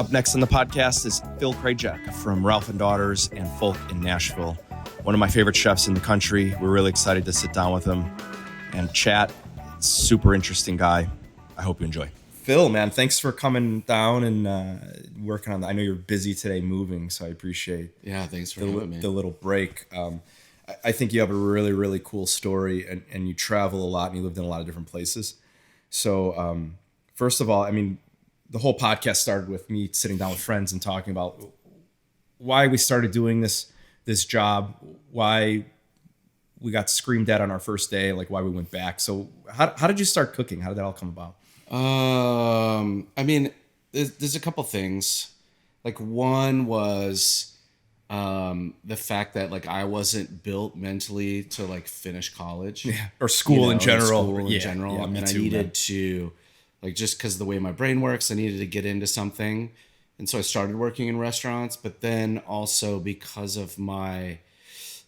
Up next on the podcast is Phil Krajek from Ralph and Daughters and Folk in Nashville. One of my favorite chefs in the country. We're really excited to sit down with him and chat. Super interesting guy. I hope you enjoy. Phil, man, thanks for coming down and working on that. I know you're busy today moving, so I appreciate thanks for having me. The little break. I think you have a really, really cool story, and you travel a lot, and you lived in a lot of different places. So first of all, I mean, the whole podcast started with me sitting down with friends and talking about why we started doing this job, why we got screamed at on our first day, like why we went back. So how did you start cooking? How did that all come about? I mean, there's a couple things. Like one was the fact that like I wasn't built mentally to like finish college, or school in general. I mean, I needed to, like, just because of the way my brain works, I needed to get into something, and so I started working in restaurants. But then also because of my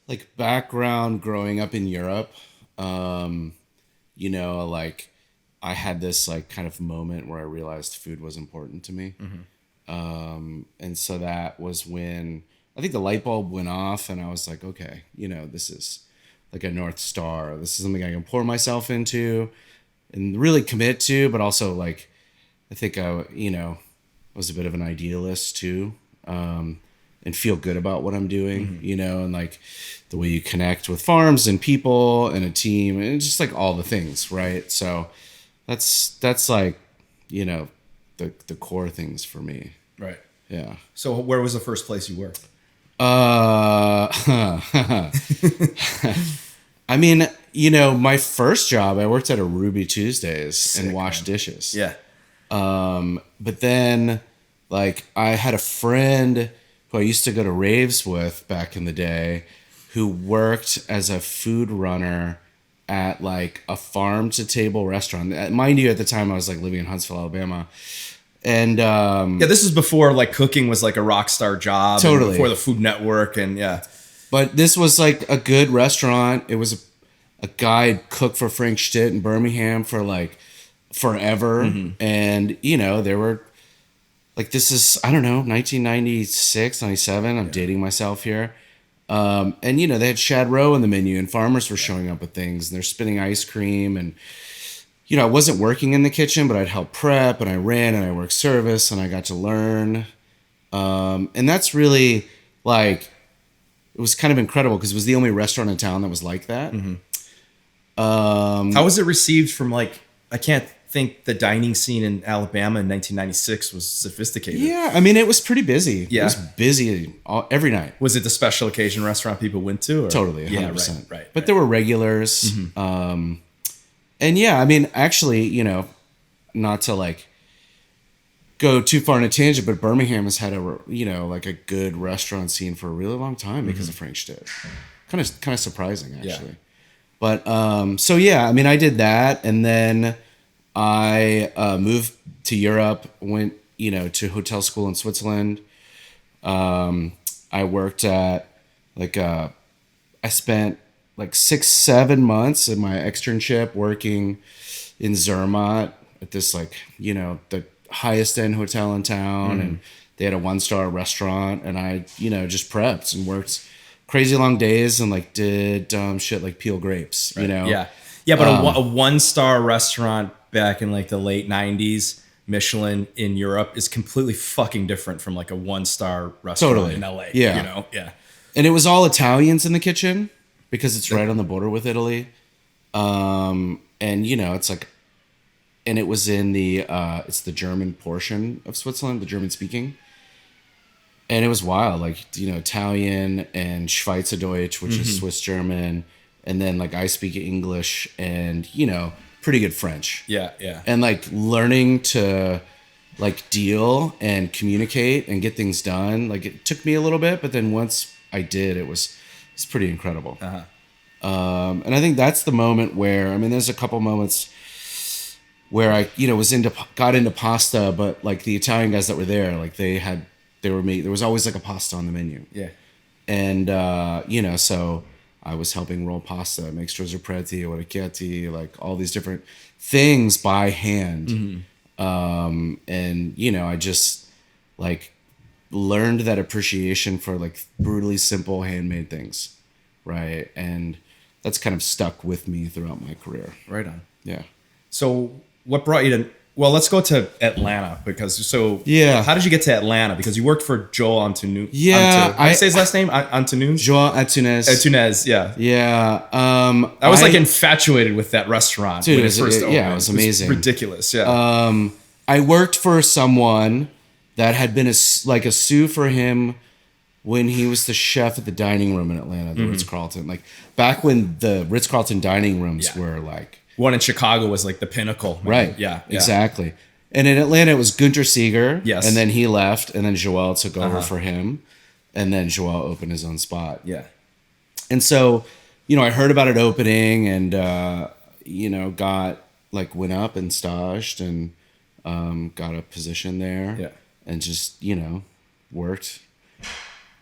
like background growing up in Europe, like I had this like kind of moment where I realized food was important to me. And so that was when I think the light bulb went off, and I was like, okay, this is like a North Star. This is something I can pour myself into and really commit to, but also like, I think I was a bit of an idealist too, and feel good about what I'm doing, and like the way you connect with farms and people and a team and just like all the things, right? So that's like, the core things for me. Right. Yeah. So where was the first place you worked? I mean, my first job, I worked at a Ruby Tuesdays and washed dishes. Yeah. But then like I had a friend who I used to go to raves with back in the day who worked as a food runner at like a farm to table restaurant. Mind you, at the time I was like living in Huntsville, Alabama. And this is before like cooking was like a rock star job. Totally. Before the Food Network But this was like a good restaurant. It was a guy had cooked for Frank Stitt in Birmingham for like forever. And, there were like, this is, I don't know, 1996, 97. I'm dating myself here. And, they had Shad Roe on the menu, and farmers were showing up with things, and they're spinning ice cream. And, I wasn't working in the kitchen, but I'd help prep, and I ran, and I worked service, and I got to learn. And that's really like, it was kind of incredible because it was the only restaurant in town that was like that. How was it received from like, I can't think the dining scene in Alabama in 1996 was sophisticated. Yeah, I mean, it was pretty busy. Yeah. It was busy every night. Was it the special occasion restaurant people went to? Or? Totally, 100%. Yeah, right. But there were regulars. And yeah, I mean, actually, not to like go too far in a tangent, but Birmingham has had like a good restaurant scene for a really long time because of Frank Stitt. Kind of surprising, actually. Yeah. But so yeah, I mean, I did that, and then I moved to Europe, went to hotel school in Switzerland. I worked at I spent like 6-7 months in my externship working in Zermatt at this like the highest end hotel in town, and they had a 1-star restaurant, and I just prepped and worked crazy long days and like did dumb shit like peel grapes, but a 1-star restaurant back in like the late 90s, Michelin in Europe, is completely fucking different from like a 1-star restaurant in LA. And it was all Italians in the kitchen because it's right on the border with Italy. And it's like, and it was in the it's the German portion of Switzerland, the German speaking. And it was wild, like, Italian and Schweizerdeutsch, which is Swiss German. And then like I speak English and, pretty good French. Yeah. And like learning to like deal and communicate and get things done. Like it took me a little bit, but then once I did, it's pretty incredible. And I think that's the moment where, I mean, there's a couple moments where I, got into pasta, but like the Italian guys that were there, like there was always like a pasta on the menu. Yeah. And, so I was helping roll pasta, make strozzopreti, orecchietti, like all these different things by hand. And, I just like learned that appreciation for like brutally simple handmade things, right? And that's kind of stuck with me throughout my career. Right on. Yeah. So what brought you to? Well, let's go to Atlanta because Yeah. How did you get to Atlanta? Because you worked for Joel Antonu. Yeah, How do you say his last name? Antonu. Joao Antunes. Antunes. Yeah. Yeah. I was like infatuated with that restaurant. Dude, when it was- opened. yeah, it was amazing. Ridiculous. Yeah. I worked for someone that had been a sous for him when he was the chef at the dining room in Atlanta, the Ritz-Carlton. Like back when the Ritz-Carlton dining rooms Yeah. were like, One in Chicago was like the pinnacle. Man. right. Yeah. Exactly. And in Atlanta, it was Gunter Seeger. Yes. And then he left, and then Joel took over for him. And then Joel opened his own spot. Yeah. And so, I heard about it opening and, went up and staged and got a position there. Yeah. And just, worked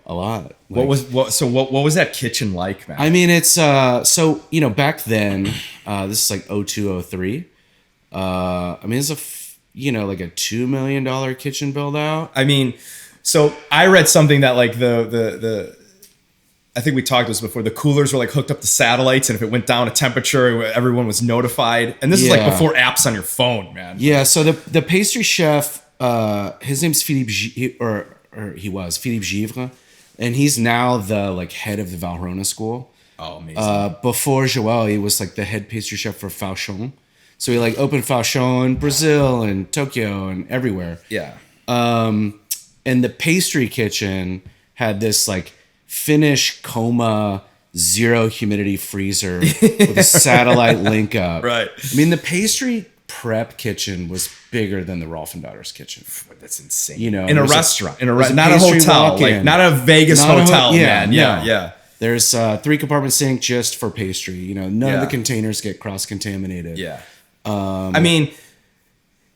a lot. What was that kitchen like, man? I mean, it's, back then, this is like 02, 03. I mean, it's like a $2 million kitchen build out. I mean, so I read something that like the I think we talked this before. The coolers were like hooked up to satellites, and if it went down a temperature, everyone was notified. And this is like Yeah. before apps on your phone, man. Yeah. So the pastry chef, his name's Philippe, he was Philippe Givre, and he's now the like head of the Valrhona school. Oh, amazing. Before Joel, he was like the head pastry chef for Fauchon. So he like opened Fauchon in Brazil and Tokyo and everywhere. Yeah. And the pastry kitchen had this like Finnish Coma zero humidity freezer with a satellite link up. Right. I mean, the pastry prep kitchen was bigger than the Rolf and Daughter's kitchen. That's insane. You know, in a there's restaurant, there's not a pastry hotel, walk-in. like not a Vegas Not a hotel, yeah, man. no. Yeah. There's 3 compartment sink just for pastry. None of Yeah. the containers get cross contaminated. Yeah. I mean,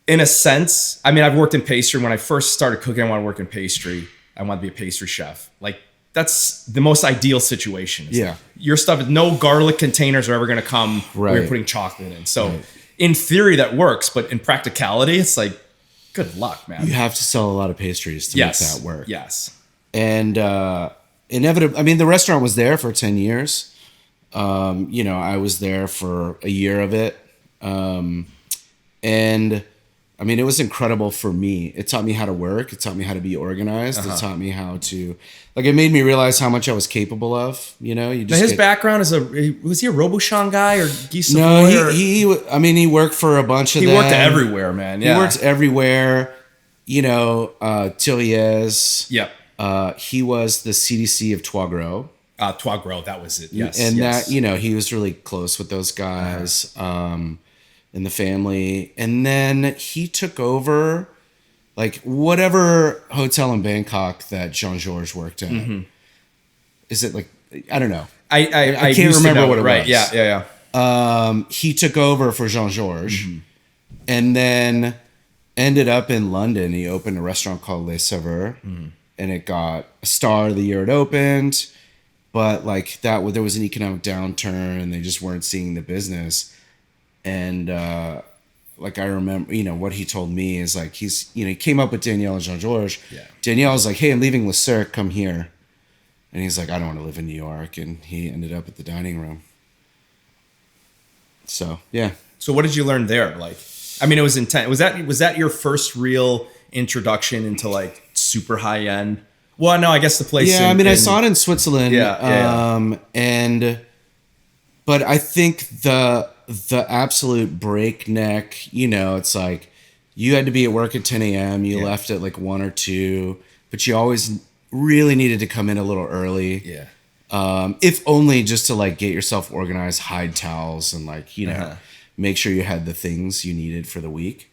in a sense, I've worked in pastry. When I first started cooking, I wanted to work in pastry. I wanted to be a pastry chef. Like, that's the most ideal situation. It's Yeah. like, your stuff, no garlic containers are ever going to come where you're Right. putting chocolate in. So, in theory, that works. But in practicality, it's like, good luck, man. You have to sell a lot of pastries to yes. make that work. Yes. And inevitably, I mean, the restaurant was there for 10 years. I was there for a year of it. And I mean, it was incredible for me. It taught me how to work. It taught me how to be organized. It taught me how to, like, it made me realize how much I was capable of. You Now, just his get- background is was he a Robuchon guy or Guy No, Savoy, or- he worked for a bunch of he them. worked everywhere, man. Yeah. He worked everywhere. Thierry's. Yep. He was the CDC of Trois Gros. Trois Gros, that was it. Yes. And yes. that, he was really close with those guys in the family. And then he took over like whatever hotel in Bangkok that Jean-Georges worked at. Mm-hmm. Is it like, I don't know. I can't used to remember know what it right. was. Yeah. He took over for Jean-Georges Mm-hmm. and then ended up in London. He opened a restaurant called Les Saveurs Mm-hmm. and it got a star the year it opened. But like there was an economic downturn and they just weren't seeing the business. And like I remember, what he told me is like he came up with Danielle and Jean-Georges. Yeah. Danielle was like, "Hey, I'm leaving Le Cirque, come here." And he's like, "I don't want to live in New York." And he ended up at the dining room. So yeah. So what did you learn there? Like, it was intense. Was that your first real introduction into like super high end? Well, no, I guess the place. Yeah, I saw it in Switzerland. Yeah. But I think the absolute breakneck, it's like you had to be at work at 10 a.m. You left at like 1 or 2, but you always really needed to come in a little early. Yeah. If only just to like get yourself organized, hide towels, and like make sure you had the things you needed for the week.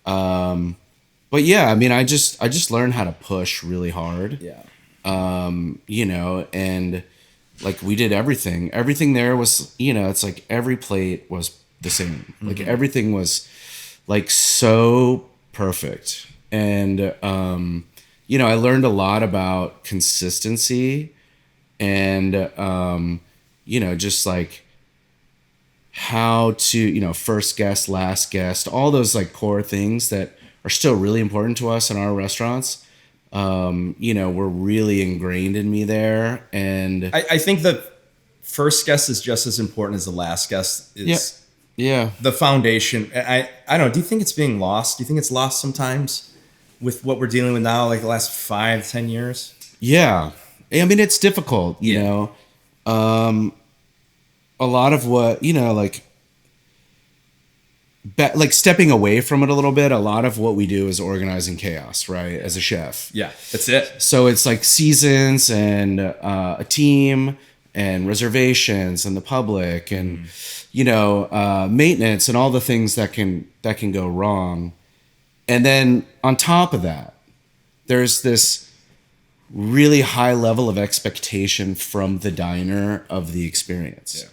But yeah, I just learned how to push really hard. Yeah. And like we did everything. Everything there was, it's like every plate was the same. Like everything was like so perfect. And I learned a lot about consistency and just like how to, first guest, last guest, all those like core things that are still really important to us in our restaurants. were really ingrained in me there. And I think the first guest is just as important as the last guest is. yeah, The foundation. I don't know. Do you think it's being lost? Do you think it's lost sometimes with what we're dealing with now, like the last 5-10 years? yeah. I mean, it's difficult, you Yeah. know. A lot of what, like stepping away from it a little bit, a lot of what we do is organizing chaos, right? As a chef. Yeah, that's it. So it's like seasons and a team and reservations and the public and, maintenance and all the things that can go wrong. And then on top of that, there's this really high level of expectation from the diner of the experience.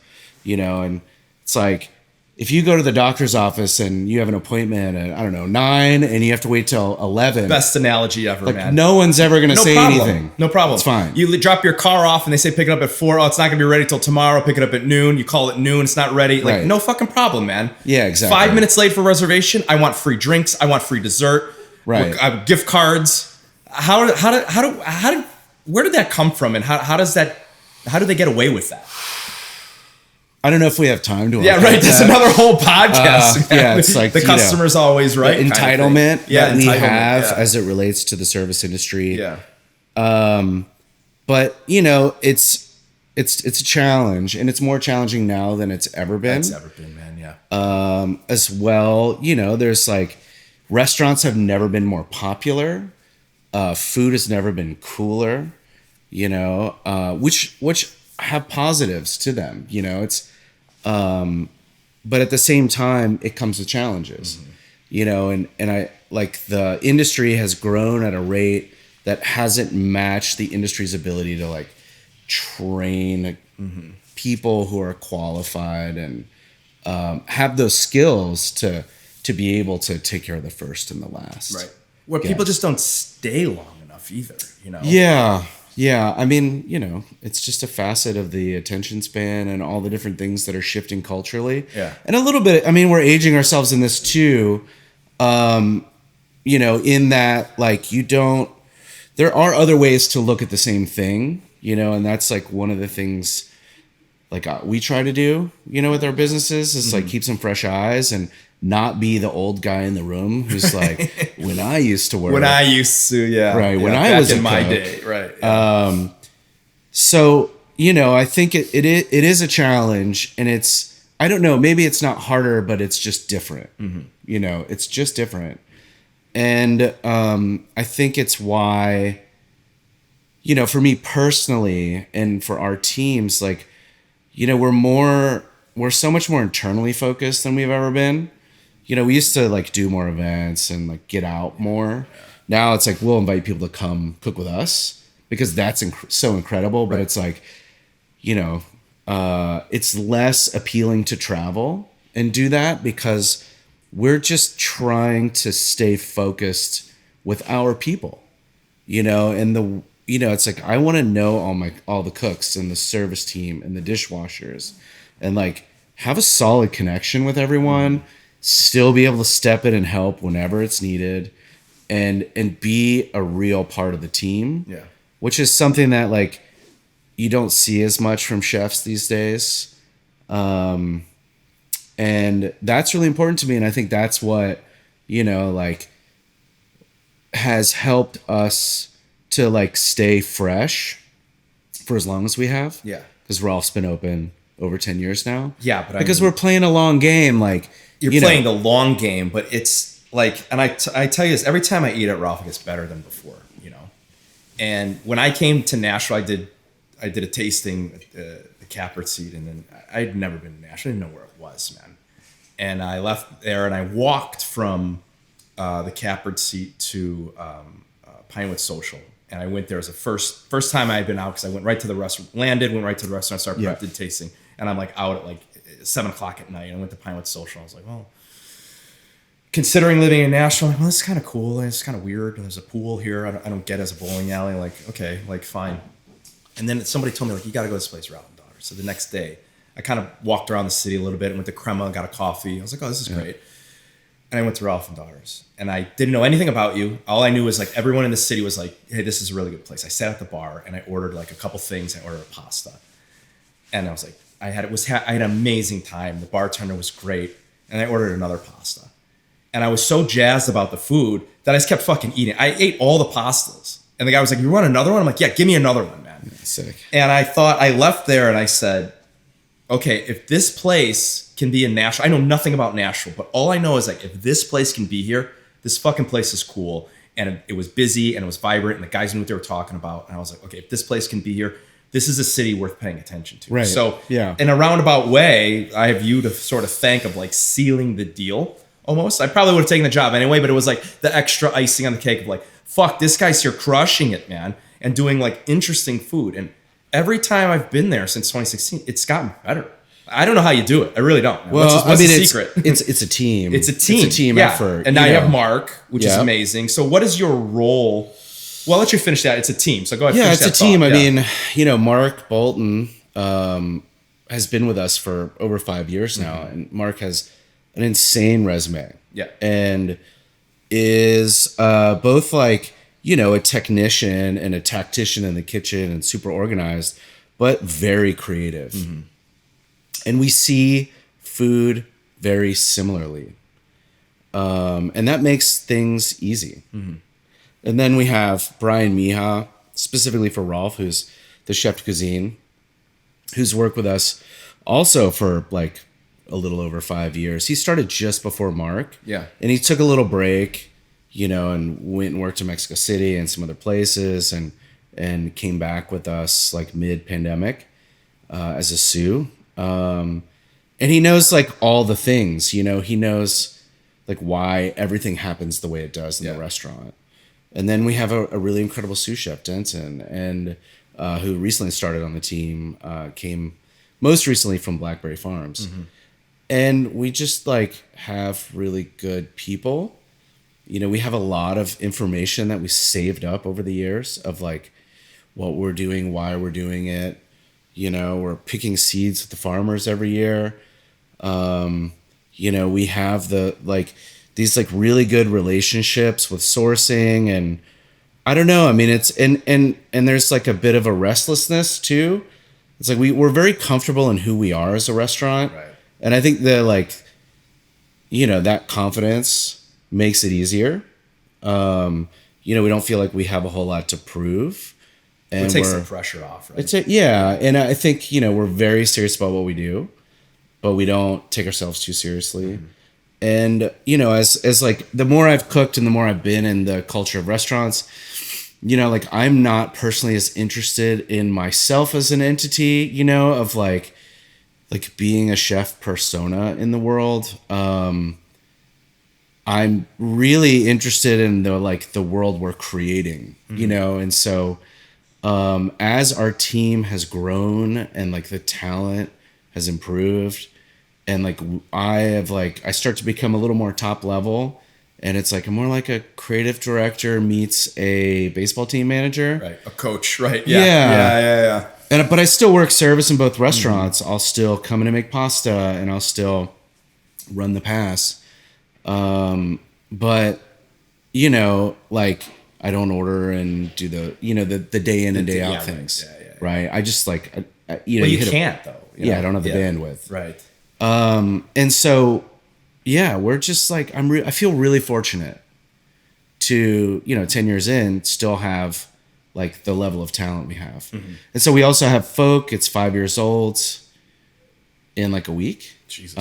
And it's like, if you go to the doctor's office and you have an appointment at, I don't know, 9 and you have to wait till 11. Best analogy ever, Like man. no one's ever going to say problem. anything. No problem. It's fine. You drop your car off and they say pick it up at 4. Oh, it's not going to be ready till tomorrow. Pick it up at noon. You call it noon. It's not ready. Like Right. no fucking problem, man. Yeah, exactly. 5 minutes late for reservation. I want free drinks. I want free dessert. Right. Gift cards. Where did that come from? And how do they get away with that? I don't know if we have time to. Yeah, unpack right. That's that. another whole podcast. man. Yeah, it's like, the customer's always right. The kind of entitlement thing. Yeah, that we entitlement, have yeah. as it relates to the service industry. Yeah. But it's a challenge, and it's more challenging now than it's ever been. It's ever been, man. Yeah. As well, there's like restaurants have never been more popular. Food has never been cooler. Which have positives to them. It's but at the same time it comes with challenges. And I like the industry has grown at a rate that hasn't matched the industry's ability to like train people who are qualified and have those skills to be able to take care of the first and the last. Right. Where people just don't stay long enough either, Yeah. I mean, it's just a facet of the attention span and all the different things that are shifting culturally. Yeah. And a little bit, I mean, we're aging ourselves in this too. In that, like, there are other ways to look at the same thing, and that's like one of the things like we try to do, with our businesses is like keep some fresh eyes and not be the old guy in the room who's like, when I used to work. When I used to, yeah. Right, when yeah, I back was in a my cook. day, right. Yeah. So, I think it is a challenge, and I don't know, maybe it's not harder, but it's just different. It's just different. And I think it's why, for me personally and for our teams, like, we're so much more internally focused than we've ever been. We used to like do more events and like get out more. Now it's like we'll invite people to come cook with us because that's so incredible. But it's like, it's less appealing to travel and do that because we're just trying to stay focused with our people, and it's like I want to know all the cooks and the service team and the dishwashers and like have a solid connection with everyone. Still be able to step in and help whenever it's needed and be a real part of the team. Yeah. Which is something that like you don't see as much from chefs these days. And that's really important to me. And I think that's what, like has helped us to like stay fresh for as long as we have. Yeah. Because Rolf's been open over 10 years now. Yeah, but because we're playing a long game. Like you're playing the long game, but it's like, and I tell you this, every time I eat at Rolf, it gets better than before, And when I came to Nashville, I did a tasting at the Capert seat, and then I'd never been to Nashville. I didn't know where it was, man. And I left there, and I walked from the Capert seat to Pinewood Social, and I went there as a first time I had been out because I went right to the restaurant, went right to the restaurant, started prep, did tasting, and I'm like out at like 7:00 at night, and I went to Pinewood Social. I was like, well, considering living in Nashville, I'm like, well, this is kind of cool. It's kind of weird. There's a pool here. I don't get it as a bowling alley. Like, okay, like fine. And then somebody told me like, you got to go to this place, Route and Daughter. So the next day, I kind of walked around the city a little bit and went to Crema, got a coffee. I was like, oh, this is great. And I went to Ralph and Daughters, and I didn't know anything about you. All I knew was like everyone in the city was like, "Hey, this is a really good place." I sat at the bar and I ordered like a couple things. I ordered a pasta, and I was like, I had an amazing time. The bartender was great, and I ordered another pasta, and I was so jazzed about the food that I just kept fucking eating. I ate all the pastas, and the guy was like, "You want another one?" I'm like, "Yeah, give me another one, man." Sick. And I thought I left there and I said, okay, if this place can be in Nashville, I know nothing about Nashville, but all I know is like, if this place can be here, this fucking place is cool. And it was busy and it was vibrant and the guys knew what they were talking about. And I was like, okay, if this place can be here, this is a city worth paying attention to. Right. So Yeah. in a roundabout way, I have you to sort of thank of like sealing the deal almost. I probably would have taken the job anyway, but it was like the extra icing on the cake of like, fuck, this guy's here crushing it, man. And doing like interesting food. And every time I've been there since 2016, it's gotten better. I don't know how you do it. I really don't. Well, what's I mean, the secret? it's a team. It's a team. It's a team Yeah. effort. And now you know. have Mark, which is Yeah. amazing. So what is your role? Well, I'll let you finish that. It's a team. So go ahead. Yeah, finish it's a that team. thought. I Yeah. mean, Mark Bolton has been with us for over 5 years now, and Mark has an insane resume. Yeah. And is both like, a technician and a tactician in the kitchen and super organized, but very creative. Mm-hmm. And we see food very similarly. And that makes things easy. Mm-hmm. And then we have Brian Mija, specifically for Rolf, who's the chef de cuisine, who's worked with us also for like a little over 5 years. He started just before Mark. Yeah. And he took a little break, and went and worked in Mexico City and some other places and came back with us like mid-pandemic as a sous. And he knows like all the things, he knows like why everything happens the way it does in the restaurant. And then we have a really incredible sous chef, Denton, and who recently started on the team, came most recently from Blackberry Farms. Mm-hmm. And we just like have really good people. We have a lot of information that we saved up over the years of like what we're doing, why we're doing it. We're picking seeds with the farmers every year. We have these like really good relationships with sourcing, and I don't know. I mean, it's and there's like a bit of a restlessness too. It's like we're very comfortable in who we are as a restaurant. Right. And I think that that confidence makes it easier. We don't feel like we have a whole lot to prove. And it takes the pressure off, right? And I think, we're very serious about what we do, but we don't take ourselves too seriously. Mm-hmm. And, as like the more I've cooked and the more I've been in the culture of restaurants, like I'm not personally as interested in myself as an entity, of like being a chef persona in the world. I'm really interested in the world we're creating, Mm-hmm. And so as our team has grown and like the talent has improved and like I start to become a little more top level, and it's like I'm more like a creative director meets a baseball team manager. Right. A coach, right? Yeah. But I still work service in both restaurants. Mm-hmm. I'll still come in and make pasta, and I'll still run the pass. But like I don't order and do the day in and day out things. Right. I just like, But you can't though. I don't have the bandwidth. Right. And so, we're just like, I feel really fortunate to, 10 years in, still have like the level of talent we have. Mm-hmm. And so we also have Folk. It's 5 years old in like a week. Jesus.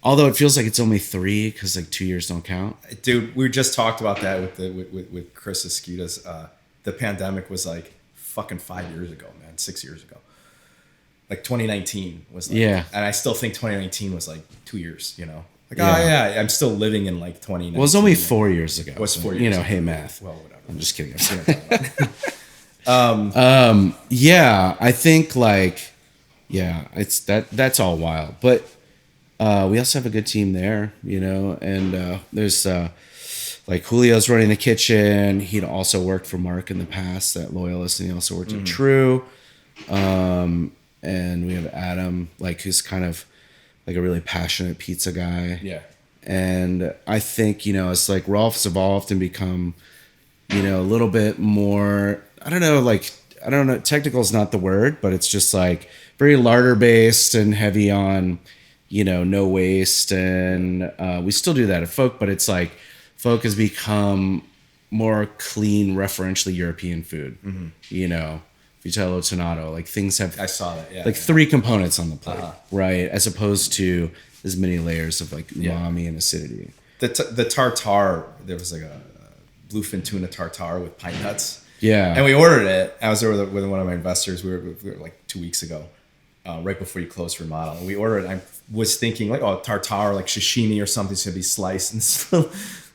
Although it feels like it's only 3 because like 2 years don't count. Dude, we just talked about that with Chris Esquitas. The pandemic was like fucking 5 years ago, man. 6 years ago. Like 2019 was like, and I still think 2019 was like 2 years, Like, I'm still living in like 2019. Well, it was only 4 years ago. It was 4 years ago. Hey, math. Well, whatever. I'm just kidding. I think like, it's that's all wild. But we also have a good team there, and there's like Julio's running the kitchen. He'd also worked for Mark in the past, that loyalist, and he also worked at True. And we have Adam, like who's kind of like a really passionate pizza guy. Yeah. And I think, it's like Rolf's evolved and become, a little bit more, I don't know, technical is not the word, but it's just like very larder based and heavy on, no waste. And we still do that at Folk, but it's like Folk has become more clean, referentially European food, Vitello Tonato, like things have, I saw that, yeah. like 3 components on the plate, right? As opposed to as many layers of like umami and acidity. The tartare, there was like a bluefin tuna tartare with pine nuts. Yeah. And we ordered it. I was there with one of my investors. We were like 2 weeks ago, right before you closed remodel. And we ordered it. I was thinking like, oh, tartare, like sashimi or something's going to be sliced. And this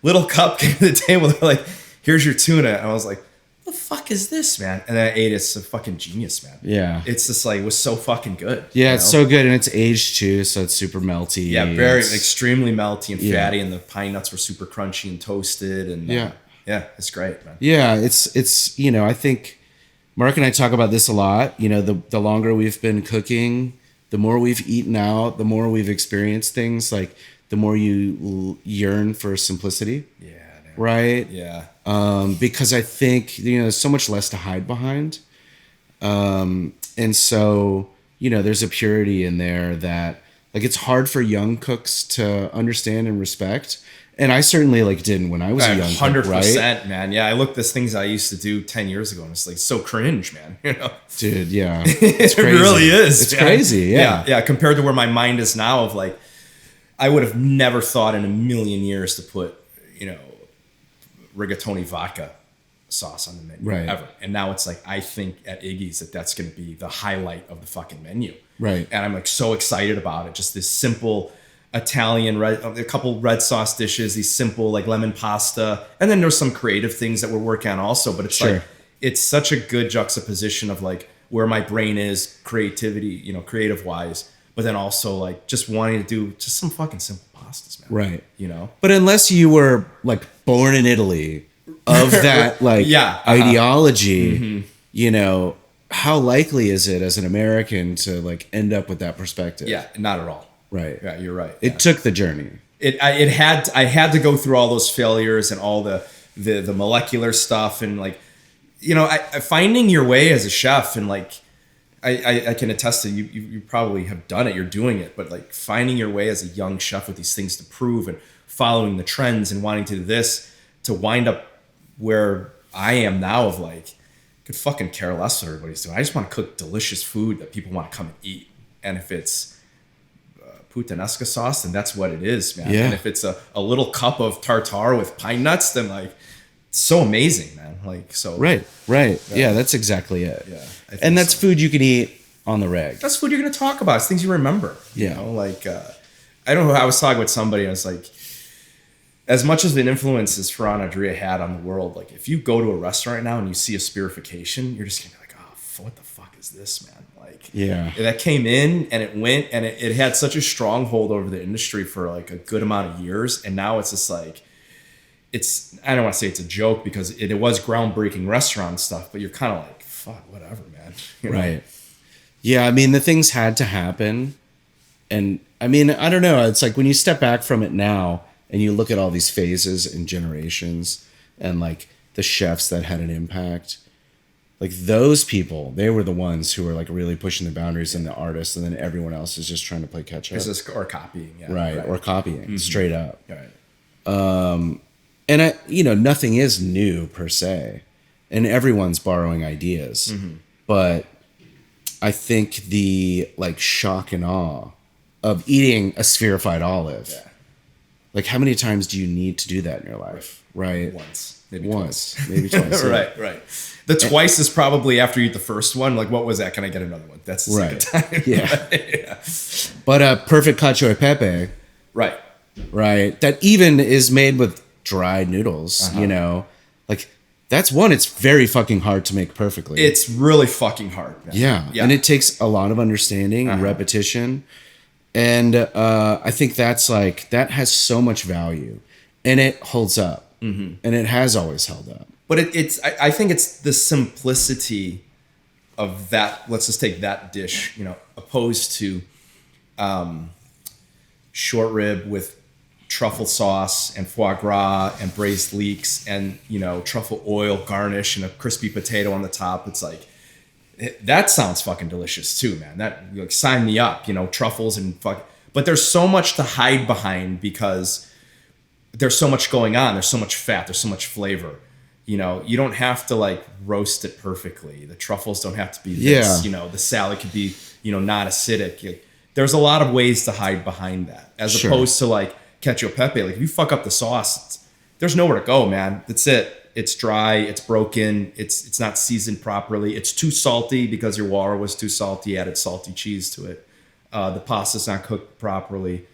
little cup came to the table. They're like, here's your tuna. And I was like, the fuck is this, man? And then I ate it. It's a fucking genius, man. Yeah. It's just like, it was so fucking good. Yeah, it's so good. And it's aged too, so it's super melty. Yeah, very extremely melty and fatty. And the pine nuts were super crunchy and toasted. And yeah, it's great, man. Yeah, it's I think Mark and I talk about this a lot. The longer we've been cooking, the more we've eaten out, the more we've experienced things, like the more you yearn for simplicity. Yeah. Man. Right? Yeah. Because I think, there's so much less to hide behind. And so, there's a purity in there that like it's hard for young cooks to understand and respect. And I certainly like didn't when I was a young 100%, right? Man. Yeah, I looked at things I used to do 10 years ago, and it's like so cringe, man. Dude, yeah, it's crazy. It really is. It's crazy. Yeah, compared to where my mind is now, of like, I would have never thought in a million years to put, rigatoni vodka sauce on the menu, right? Ever. And now it's like, I think at Iggy's that's going to be the highlight of the fucking menu, right? And I'm like so excited about it. Just this simple Italian a couple red sauce dishes, these simple like lemon pasta, and then there's some creative things that we're working on also. But it's like it's such a good juxtaposition of like where my brain is creativity, creative wise, but then also like just wanting to do just some fucking simple pastas, man. Right. But unless you were like born in Italy of that like ideology, how likely is it as an American to like end up with that perspective? Yeah, not at all. Right. Yeah, you're right. It took the journey. I had to go through all those failures and all the molecular stuff and like, finding your way as a chef, and like I can attest to you probably have done it. You're doing it, but like finding your way as a young chef with these things to prove and following the trends and wanting to do this to wind up where I am now of like, could fucking care less what everybody's doing. I just want to cook delicious food that people want to come and eat. And if it's puttanesca sauce, then that's what it is, man. Yeah. And if it's a little cup of tartare with pine nuts, then like, it's so amazing, man. Like, so. Right. Yeah, that's exactly it. Yeah. And that's food you can eat on the reg. That's food you're going to talk about. It's things you remember. Yeah. Like, I don't know. I was talking with somebody and I was like, as much as an influence as Ferran Adria had on the world, like if you go to a restaurant right now and you see a spherification, you're just going to be like, oh, what the fuck is this, man? Like, that came in and it went and it had such a stronghold over the industry for like a good amount of years. And now it's just like, I don't want to say it's a joke because it was groundbreaking restaurant stuff, but you're kind of like, fuck, whatever, man. Right. Yeah. I mean, the things had to happen. And I mean, I don't know. It's like when you step back from it now and you look at all these phases and generations and like the chefs that had an impact, like those people, they were the ones who were like really pushing the boundaries and the artists, and then everyone else is just trying to play catch up. Or copying. Yeah. Right. Or copying straight up. Right. And nothing is new per se, and everyone's borrowing ideas, but I think the like shock and awe of eating a spherified olive, like how many times do you need to do that in your life? Right. Once, maybe twice. Right. The twice is probably after you eat the first one. Like, what was that? Can I get another one? That's the second time. Yeah. But a perfect cacio e pepe. Right. That even is made with dried noodles, like that's one, it's very fucking hard to make perfectly. It's really fucking hard. Man. Yeah. And it takes a lot of understanding and repetition. And I think that's like, that has so much value and it holds up and it has always held up. But I think it's the simplicity of that. Let's just take that dish, opposed to short rib with truffle sauce and foie gras and braised leeks and, you know, truffle oil garnish and a crispy potato on the top. It's like, that sounds fucking delicious too, man. That, like, sign me up, you know, truffles and fuck. But there's so much to hide behind because there's so much going on. There's so much fat. There's so much flavor. You know, you don't have to like roast it perfectly. The truffles don't have to be this. Yeah. You know, the salad could be, you know, not acidic. There's a lot of ways to hide behind that, as Sure. opposed to like cacio e pepe. Like if you fuck up the sauce, there's nowhere to go, man. That's it. It's dry. It's broken. It's not seasoned properly. It's too salty because your water was too salty. Added salty cheese to it. The pasta's not cooked properly.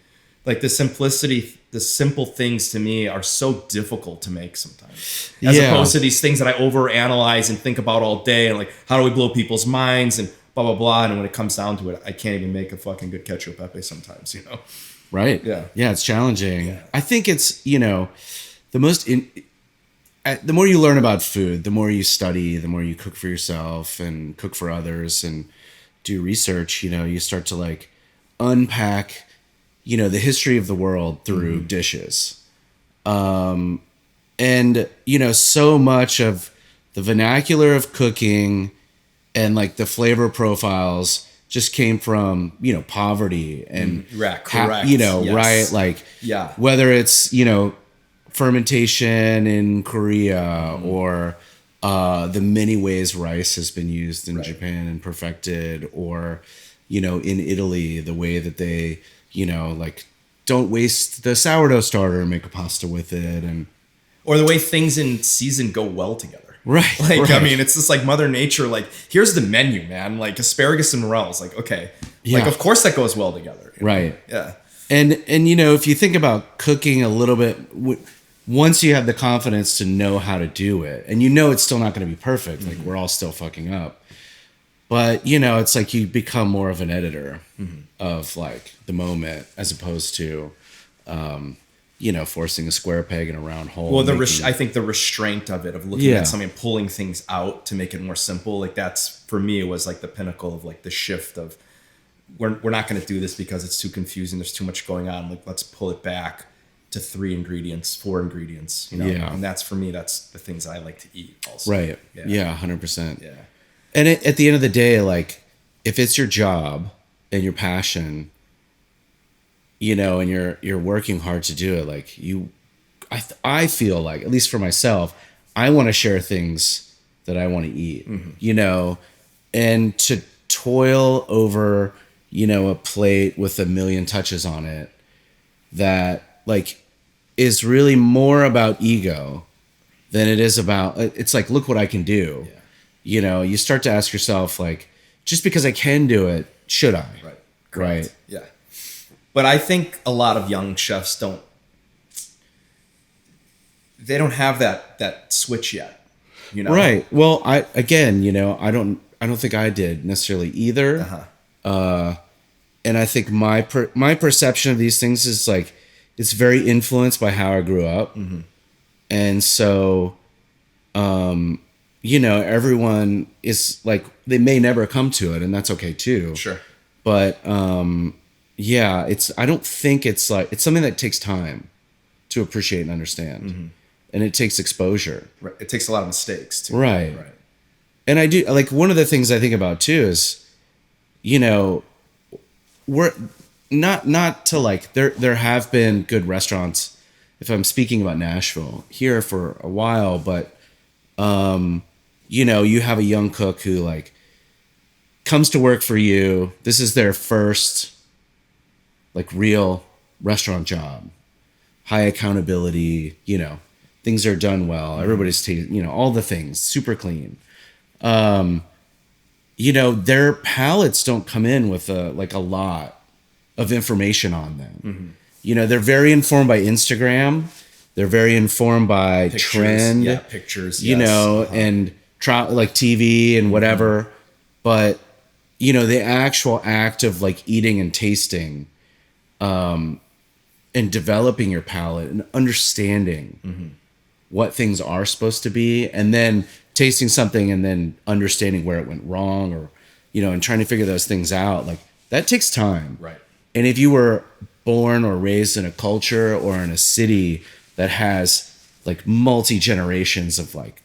Like the simple things to me are so difficult to make sometimes, as Yeah. opposed to these things that I overanalyze and think about all day, and like, how do we blow people's minds and blah blah blah. And when it comes down to it, I can't even make a fucking good cacio e pepe sometimes, you know. Right. Yeah. Yeah, it's challenging. I think it's, you know, the more you learn about food, the more you study, the more you cook for yourself and cook for others and do research, you know, you start to like unpack, you know, the history of the world through dishes. And, you know, so much of the vernacular of cooking and like the flavor profiles just came from, you know, poverty and, Right, correct. you know, Yes. right? Like, Yeah. whether it's, you know, fermentation in Korea or the many ways rice has been used in Japan and perfected, or, you know, in Italy, the way that they, you know, like don't waste the sourdough starter and make a pasta with it. And Or the way things in season go well together. Right, Like, I right. mean, it's just like Mother Nature. Like, here's the menu, man. Like asparagus and morels. Like, okay. Like, Yeah. of course that goes well together. you know? Right. Yeah. And you know, if you think about cooking a little bit, once you have the confidence to know how to do it, and you know it's still not going to be perfect, like we're all still fucking up, but you know, it's like you become more of an editor of like the moment as opposed to, you know, forcing a square peg in a round hole. Well, making- I think the restraint of it, of looking Yeah. at something and pulling things out to make it more simple, like that's, for me, it was like the pinnacle of like the shift of, we're not going to do this because it's too confusing. There's too much going on. Like, let's pull it back to 3 ingredients, 4 ingredients, you know? Yeah. And that's, for me, that's the things I like to eat also. right. Yeah. Yeah. 100%. Yeah. And at the end of the day, like if it's your job and your passion, you know, and you're working hard to do it, like I feel like, at least for myself, I want to share things that I want to eat, you know, and to toil over, you know, a plate with a million touches on it that like is really more about ego than it is about, it's like, look what I can do. Yeah. You know, you start to ask yourself, like, just because I can do it, should I? Right. Right. Yeah. But I think a lot of young chefs don't have that switch yet, you know? Right. Well, you know, I don't think I did necessarily either. Uh-huh. And I think my perception of these things is like, it's very influenced by how I grew up. And so, you know, everyone is like, they may never come to it, and that's okay too. Sure. But, yeah, I don't think it's like, it's something that takes time to appreciate and understand. And it takes exposure. Right. It takes a lot of mistakes too. Right. Right. And I do, like, one of the things I think about too is, you know, we're not to like, there have been good restaurants, if I'm speaking about Nashville, here for a while, but, you know, you have a young cook who like comes to work for you. This is their first like real restaurant job, high accountability, you know, things are done well. Everybody's, you know, all the things, super clean. You know, their palates don't come in with a lot of information on them. You know, they're very informed by Instagram. They're very informed by Pictures, trend. yeah, pictures, you yes. know, and like TV and whatever. But, you know, the actual act of like eating and tasting, and developing your palate and understanding what things are supposed to be, and then tasting something and then understanding where it went wrong, or, you know, and trying to figure those things out, like that takes time. Right. And if you were born or raised in a culture or in a city that has like multi generations of like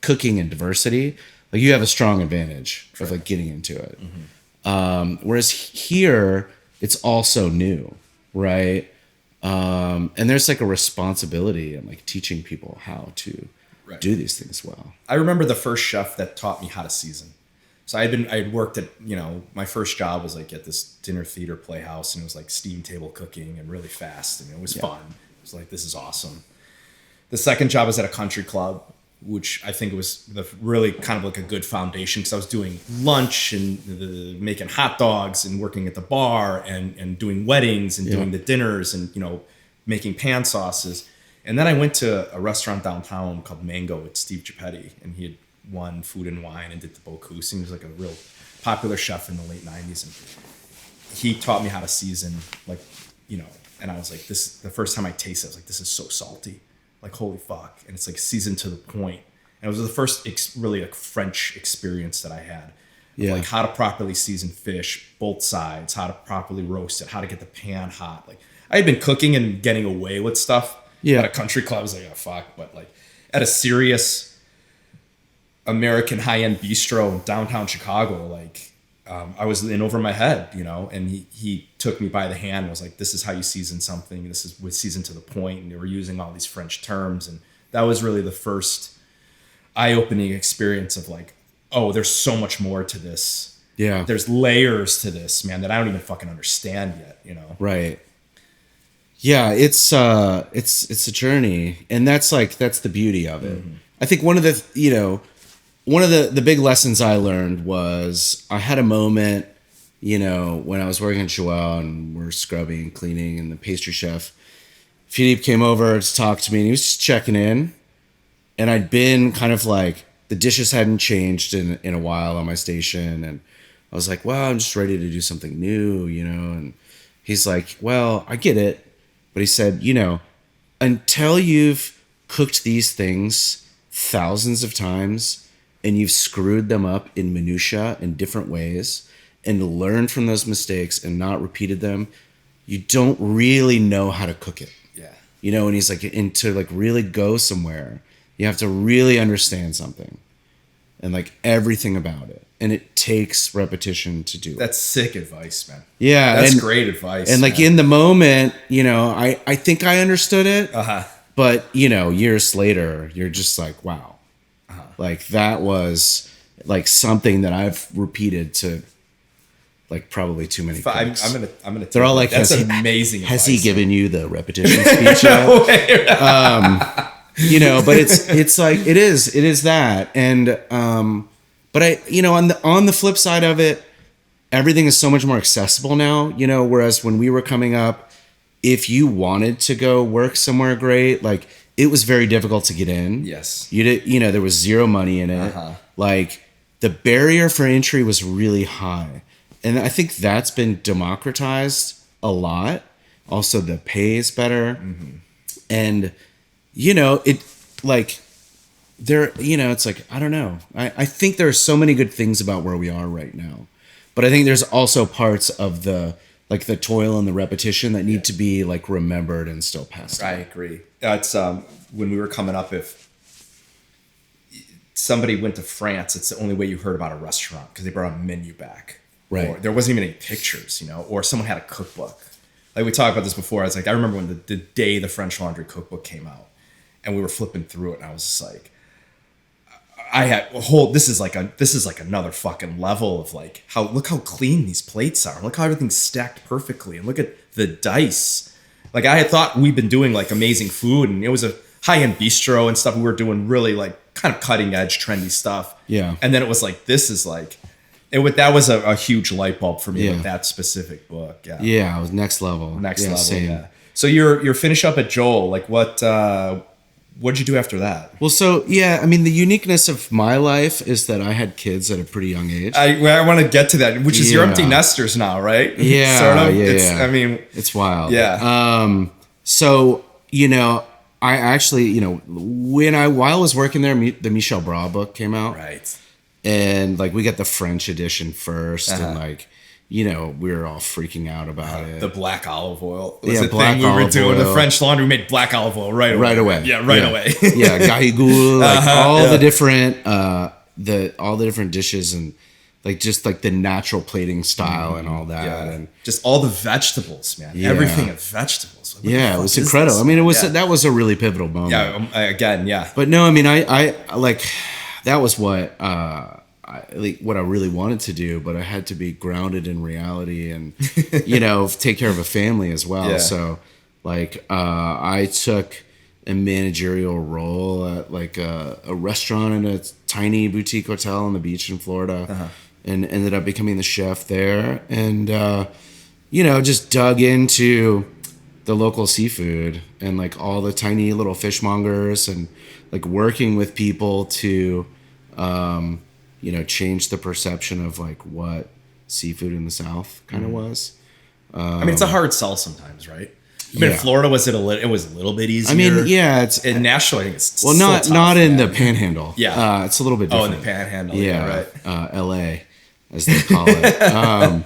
cooking and diversity, like you have a strong advantage of like getting into it. Whereas here, it's also new, right? And there's like a responsibility in like teaching people how to do these things well. I remember the first chef that taught me how to season. So I had worked at, my first job was like at this dinner theater playhouse, and it was like steam table cooking and really fast, and it was fun. It was like, this is awesome. The second job was at a country club, which I think was really kind of like a good foundation, because I was doing lunch and making hot dogs and working at the bar and doing weddings and doing the dinners and, making pan sauces. And then I went to a restaurant downtown called Mango with Steve Gepetti, and he had won Food and Wine and did the Bocuse. He was like a real popular chef in the late 90s. And he taught me how to season, and I was like, this, the first time I tasted it, I was like, this is so salty. Like, holy fuck. And it's like seasoned to the point. And it was the first really like French experience that I had. Like how to properly season fish, both sides, how to properly roast it, how to get the pan hot. Like I had been cooking and getting away with stuff at a country club. I was like, oh fuck. But like at a serious American high-end bistro in downtown Chicago, like I was in over my head, and he took me by the hand and was like, this is how you season something. This is with season to the point. And they were using all these French terms. And that was really the first eye-opening experience of like, oh, there's so much more to this. Yeah. There's layers to this, man, that I don't even fucking understand yet, Right. Yeah, it's a journey. And that's the beauty of it. Mm-hmm. I think one of the big lessons I learned was I had a moment, when I was working at Joelle and we're scrubbing and cleaning, and the pastry chef, Philippe, came over to talk to me, and he was just checking in. And I'd been kind of like, the dishes hadn't changed in a while on my station. And I was like, well, I'm just ready to do something new, and he's like, well, I get it. But he said, until you've cooked these things thousands of times and you've screwed them up in minutia in different ways and learned from those mistakes and not repeated them, you don't really know how to cook it. Yeah. And he's like, and to like really go somewhere, you have to really understand something and like everything about it. And it takes repetition to do it. That's sick advice, man. Yeah. That's great advice. And like in the moment, I think I understood it. But, years later, you're just like, wow. Like that was like something that I've repeated to like probably too many cooks. I'm gonna. They're all like, that's amazing. Has he given you the repetition speech yet? But it's like it is that. And but I on the flip side of it, everything is so much more accessible now, whereas when we were coming up, if you wanted to go work somewhere great, like it was very difficult to get in. Yes. There was zero money in it. Like the barrier for entry was really high. And I think that's been democratized a lot. Also the pay is better. Mm-hmm. And it like there, it's like, I don't know. I think there are so many good things about where we are right now. But I think there's also parts of the toil and the repetition that need to be like remembered and still passed on. I agree. It's when we were coming up, if somebody went to France, it's the only way you heard about a restaurant because they brought a menu back. Right. Or there wasn't even any pictures, or someone had a cookbook. Like we talked about this before. I remember when the day the French Laundry cookbook came out and we were flipping through it, and I was just like, this is like another fucking level of like look how clean these plates are. Look how everything's stacked perfectly. And look at the dice. Like I had thought we'd been doing like amazing food, and it was a high-end bistro and stuff. We were doing really like kind of cutting edge, trendy stuff. Yeah. And then it was like, this is like, that was a huge light bulb for me with that specific book. Yeah. Yeah. It was next level. Same. Yeah. So you're finished up at Joel. Like what'd you do after that? Well, so the uniqueness of my life is that I had kids at a pretty young age. I want to get to that, which is your empty nesters now, right? Yeah. Sort of. Yeah. It's wild. Yeah. So, I actually, while I was working there, the Michel Bras book came out. Right. And like we got the French edition first, and like you know, we were all freaking out about it. The black olive oil. Yeah, The black thing we were olive doing. The oil. French Laundry made black olive oil right away. Right away. Yeah, right away. Yeah, gahigoul, like all yeah. the different all the different dishes and like just like the natural plating style and all that. Yeah. And Just all the vegetables, man. Yeah. Everything of vegetables. What the yeah, it fuck was is incredible. this? I mean, it was Yeah. that was a really pivotal moment. Yeah, again, yeah. But no, I mean, I like that was what what I really wanted to do, but I had to be grounded in reality and you know take care of a family as well. Yeah. So like I took a managerial role at like a restaurant in a tiny boutique hotel on the beach in Florida, and ended up becoming the chef there, and you know just dug into the local seafood and like all the tiny little fishmongers and like working with people to you know change the perception of like what seafood in the South kind of was. I mean, it's a hard sell sometimes, right? I mean, Yeah. in Florida, it was a little bit easier. I mean, yeah, it's In Nashville, I think it's well, still not tough, not in man. the Panhandle. Yeah. It's a little bit Oh, different. in the Panhandle. Yeah, right. L.A. as they call it.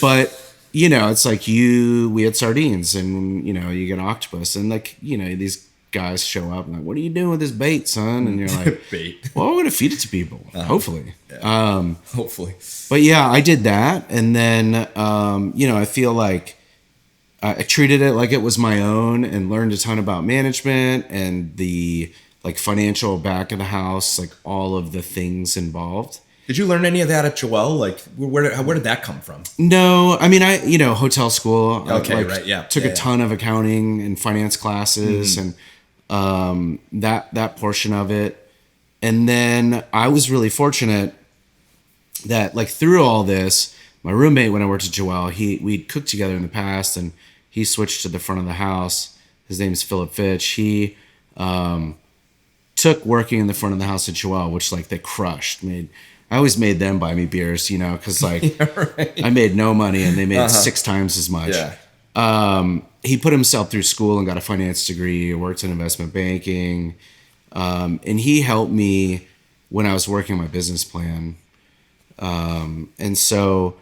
But you know, it's like we had sardines, and you know, you get octopus, and like you know, these guys show up and like, what are you doing with this bait, son? And you're like, Bait. well, I'm gonna feed it to people, hopefully. Hopefully. But yeah, I did that, and then you know, I feel like I treated it like it was my own, and learned a ton about management and the like financial back of the house, like all of the things involved. Did you learn any of that at Joelle? Like, where did that come from? No, I mean, you know, hotel school. Okay, I, right, yeah. Took Yeah, a ton of accounting and finance classes, and that portion of it. And then I was really fortunate that, like, through all this, my roommate when I worked at Joelle, we'd cooked together in the past, and he switched to the front of the house. His name is Philip Fitch. He took working in the front of the house at Joelle, which like they crushed. I always made them buy me beers, you know, because like I made no money and they made 6 times as much. Yeah. He put himself through school and got a finance degree, worked in investment banking, and he helped me when I was working on my business plan. And so,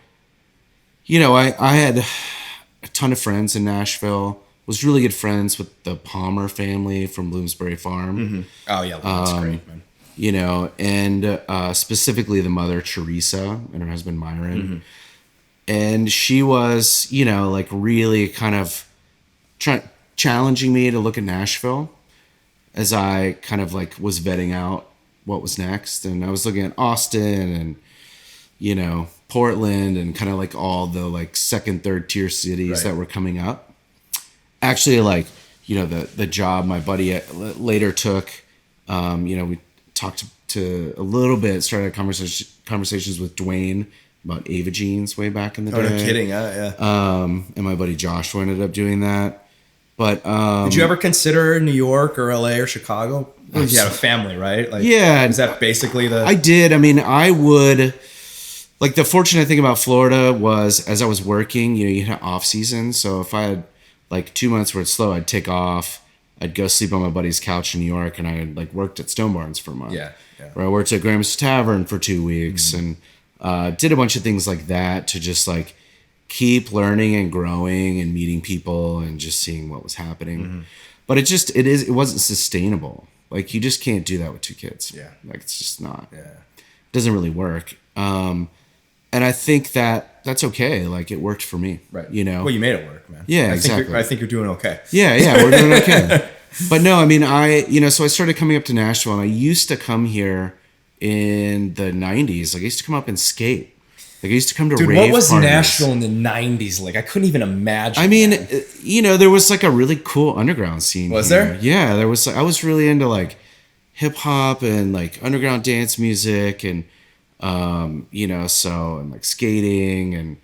you know, I had a ton of friends in Nashville. Was really good friends with the Palmer family from Bloomsbury Farm. Oh yeah, that's great, man. You know, and specifically the mother Teresa and her husband Myron. And she was, you know, like really kind of challenging me to look at Nashville as I kind of like was vetting out what was next. And I was looking at Austin and, you know, Portland and kind of like all the like second, third tier cities that were coming up. Actually, like, you know, the job my buddy later took, you know, we talked to a little bit, started conversations with Dwayne about Ava Jeans way back in the day. Oh, no kidding. Yeah. And my buddy Joshua ended up doing that. But Did you ever consider New York or LA or Chicago? You had a family, right? Like, yeah. Is that basically the? I did. I mean, I would. Like the fortunate thing about Florida was, as I was working, you know, you had off season. So if I had like 2 months where it's slow, I'd take off. I'd go sleep on my buddy's couch in New York, and I like worked at Stone Barns for a month. Yeah. Or I worked at Graham's Tavern for 2 weeks, and did a bunch of things like that to just like keep learning and growing and meeting people and just seeing what was happening. But it wasn't sustainable. Like you just can't do that with 2 kids. Yeah. Like it's just not. Yeah. It doesn't really work. And I think that's okay. Like it worked for me. Right. You know. Well, you made it work, man. Yeah, I exactly. Think I think you're doing okay. Yeah, we're doing okay. But no, I mean, so I started coming up to Nashville, and I used to come here in the 90s. Like I used to come up and skate. Like I used to come to Dude, rave what was parties. Nashville in the 90s like? I couldn't even imagine. I mean, man. you know, there was like a really cool underground scene. Was here. there? Yeah, there was. I was really into like hip hop and like underground dance music and you know, and like skating, and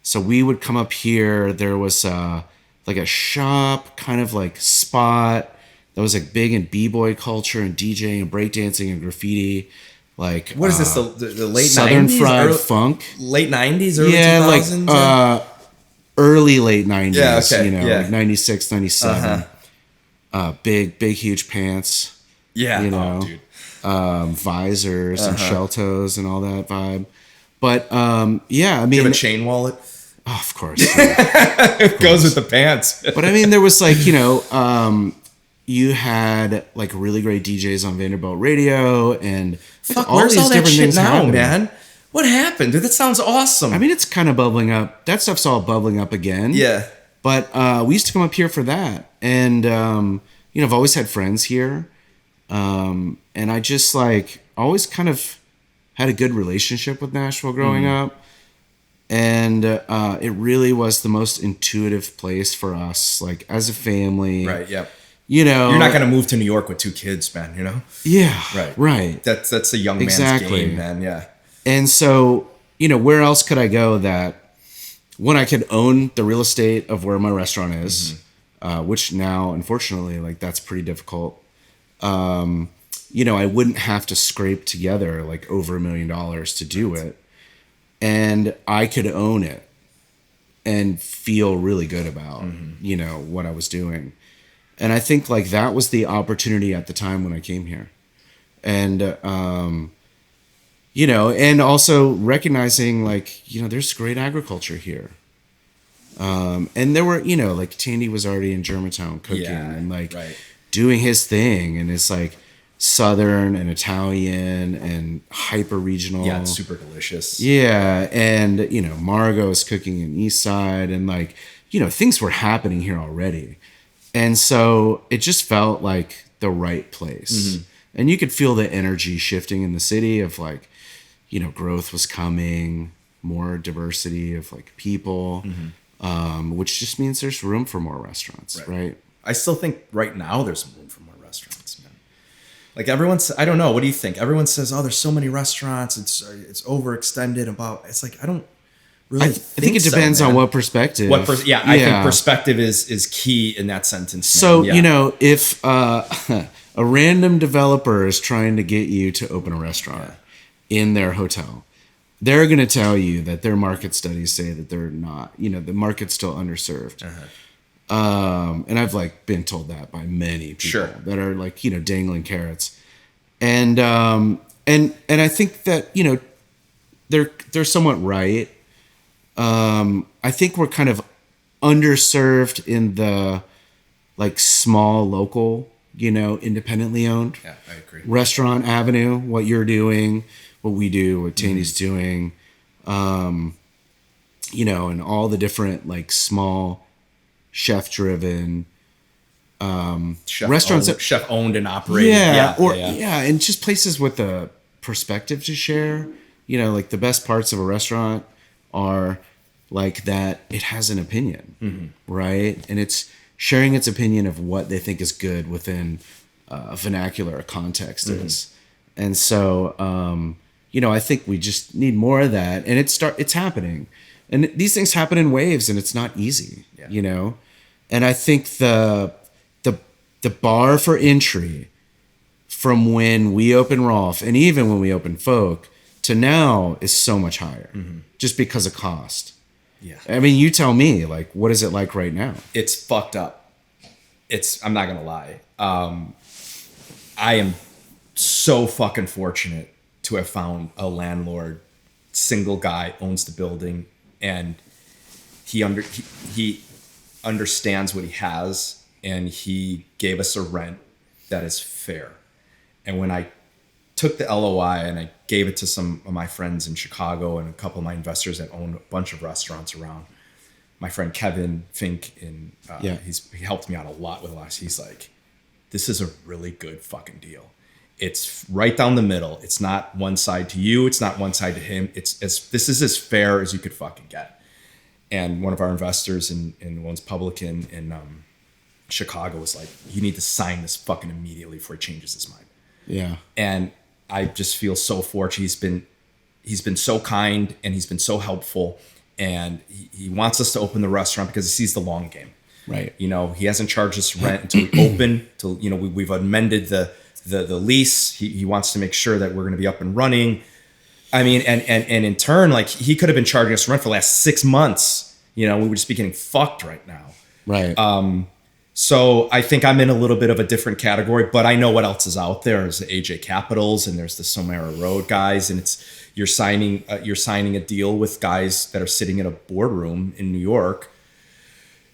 so we would come up here. There was like a shop kind of like spot that was like big in b-boy culture and DJing and breakdancing and graffiti. Like what is this? The late Southern 90s? fried funk? Late 90s, early Yeah, 2000s? like early late 90s. Yeah, okay, You know, yeah. like 96, 97. Big huge pants. Yeah, You know, dude. visors and shell toes and all that vibe. But yeah, I Do you mean, have a chain wallet? oh, of course. It goes with the pants. But I mean, there was like, you had like really great DJs on Vanderbilt Radio and Fuck, all where's these all that different shit things now, happening. man? What happened? Dude, that sounds awesome. I mean, it's kind of bubbling up. That stuff's all bubbling up again. yeah. But we used to come up here for that. And, I've always had friends here. And I just like always kind of had a good relationship with Nashville growing up. And it really was the most intuitive place for us, like as a family. Right, yep. You know, You're not going to move to New York with 2 kids, man, you know? Yeah. Right. Right. That's a young man's Exactly. game, man, yeah. And so, where else could I go that when I could own the real estate of where my restaurant is, which now, unfortunately, like that's pretty difficult. I wouldn't have to scrape together like over $1 million to do it. And I could own it and feel really good about, what I was doing. And I think like that was the opportunity at the time when I came here. And, and also recognizing like, there's great agriculture here. And there were, like Tandy was already in Germantown cooking and like doing his thing. And it's like Southern and Italian and hyper regional. Yeah, it's super delicious. Yeah. And, Margot is cooking in East Side and like, things were happening here already. And so it just felt like the right place. And you could feel the energy shifting in the city of like, growth was coming, more diversity of like people, which just means there's room for more restaurants, right? I still think right now there's room for more restaurants, man. Like I don't know, what do you think? Everyone says, oh, there's so many restaurants, it's overextended about, it's like, I don't really I think it depends on what perspective. I think perspective is key in that sentence, man. So, Yeah. If a random developer is trying to get you to open a restaurant in their hotel, they're going to tell you that their market studies say that they're not, the market's still underserved. And I've like been told that by many people that are like, dangling carrots. And I think that, they're somewhat right. I think we're kind of underserved in the like small local, independently owned I agree. restaurant avenue, what you're doing, what we do, what Tandy's doing, and all the different like small chef driven restaurants chef owned and operated. And just places with a perspective to share. Like the best parts of a restaurant are like that it has an opinion, right? And it's sharing its opinion of what they think is good within a vernacular, a context is. And so, I think we just need more of that. And it's happening. And these things happen in waves and it's not easy, And I think the bar for entry from when we opened Rolf and even when we opened Folk to now is so much higher just because of cost. Yeah. I mean, you tell me, like, what is it like right now? It's fucked up. I'm not going to lie. I am so fucking fortunate to have found a landlord, single guy, owns the building, and he understands what he has, and he gave us a rent that is fair. And when I took the LOI and I gave it to some of my friends in Chicago and a couple of my investors that own a bunch of restaurants around, my friend Kevin Fink, he helped me out a lot with us. He's like, this is a really good fucking deal. It's right down the middle. It's not one side to you. It's not one side to him. This is as fair as you could fucking get. And one of our investors in owns Publican in Chicago was like, you need to sign this fucking immediately before he changes his mind. Yeah. And I just feel so fortunate. He's been so kind and he's been so helpful, and he wants us to open the restaurant because he sees the long game. Right. He hasn't charged us rent until we open. Till we've amended the lease. He wants to make sure that we're going to be up and running. I mean, and in turn, like he could have been charging us rent for the last 6 months. We would just be getting fucked right now. Right. So I think I'm in a little bit of a different category, but I know what else is out there. There's the AJ Capitals and there's the Somera Road guys, and you're signing a deal with guys that are sitting in a boardroom in New York,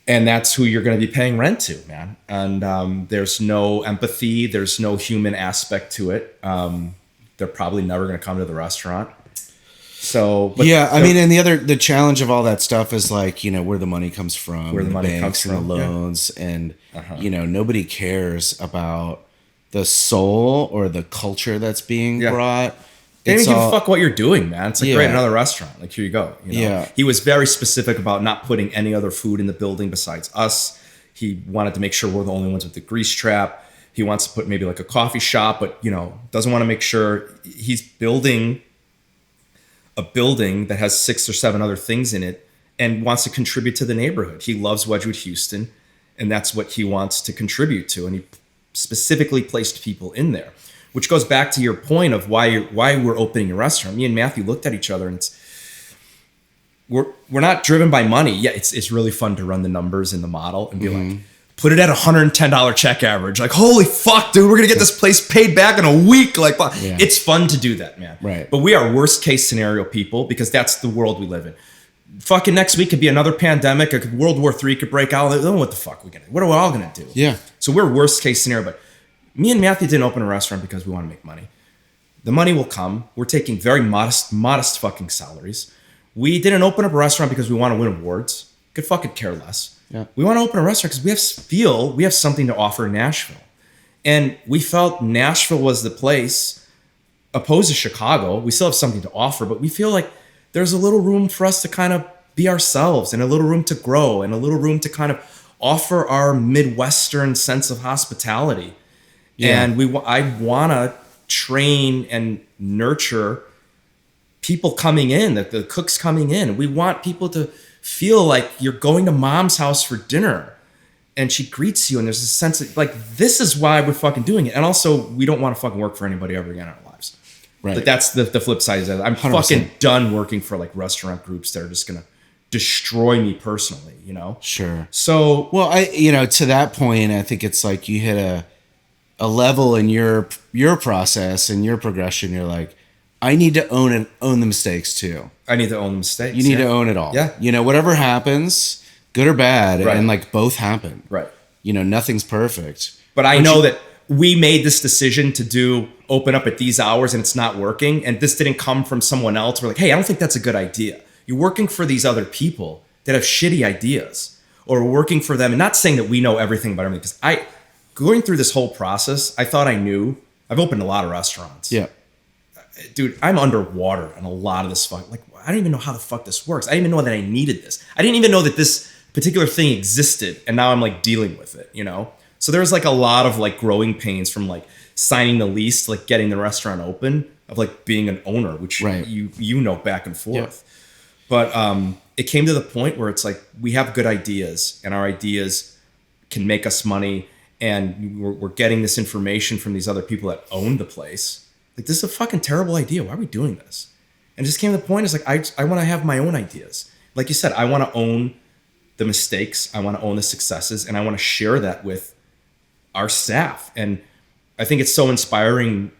and that's who you're going to be paying rent to, man. And there's no empathy, there's no human aspect to it. They're probably never going to come to the restaurant. So yeah, I mean, and the challenge of all that stuff is like, where the money comes from, where the money banks comes and from, the loans, and nobody cares about the soul or the culture that's being brought. They don't even give a fuck what you're doing, man. It's like, great, another restaurant. Like, here you go. Yeah. He was very specific about not putting any other food in the building besides us. He wanted to make sure we're the only ones with the grease trap. He wants to put maybe like a coffee shop, but, doesn't want to make sure he's building a building that has 6 or 7 other things in it and wants to contribute to the neighborhood. He loves Wedgwood Houston, and that's what he wants to contribute to. And he specifically placed people in there, which goes back to your point of why we're opening a restaurant. Me and Matthew looked at each other, and we're not driven by money. Yeah, it's really fun to run the numbers in the model and be like, put it at $110 check average. Like, holy fuck, dude, we're going to get this place paid back in a week. Like, it's fun to do that, man. Right. But we are worst case scenario people because that's the world we live in. Fucking next week could be another pandemic. World War III could break out. I don't know what the fuck what are we all going to do? Yeah. So we're worst case scenario. But me and Matthew didn't open a restaurant because we want to make money. The money will come. We're taking very modest fucking salaries. We didn't open up a restaurant because we want to win awards. Could fucking care less. Yeah. We want to open a restaurant because we have something to offer in Nashville. And we felt Nashville was the place, opposed to Chicago. We still have something to offer, but we feel like there's a little room for us to kind of be ourselves and a little room to grow and a little room to kind of offer our Midwestern sense of hospitality. Yeah. And I want to train and nurture people coming in, the cooks coming in. We want people to feel like you're going to mom's house for dinner and she greets you, and there's a sense of like, this is why we're fucking doing it. And also, we don't want to fucking work for anybody ever again in our lives. Right. But that's the flip side of that. I'm 100%. Fucking done working for like restaurant groups that are just gonna destroy me personally, Sure. So, well, to that point, I think it's like you hit a level in your process and your progression. You're like, I need to own the mistakes too. I need to own the mistakes. You need to own it all. Yeah. Whatever happens, good or bad, right. and like both happen. Right. Nothing's perfect. But I know that we made this decision to open up at these hours and it's not working. And this didn't come from someone else. We're like, hey, I don't think that's a good idea. You're working for these other people that have shitty ideas, or working for them. And not saying that we know everything about everything. Because going through this whole process, I thought I knew. I've opened a lot of restaurants. Yeah. Dude, I'm underwater on a lot of this fuck. Like, I don't even know how the fuck this works. I didn't even know that I needed this. I didn't even know that this particular thing existed, and now I'm like dealing with it, So there's like a lot of like growing pains from like signing the lease to like getting the restaurant open, of like being an owner, which right. you know back and forth. But it came to the point where it's like we have good ideas, and our ideas can make us money, and we're getting this information from these other people that own the place. Like, this is a fucking terrible idea. Why are we doing this? And it just came to the point, it's like, I want to have my own ideas. Like you said, I want to own the mistakes. I want to own the successes. And I want to share that with our staff. And I think it's so inspiring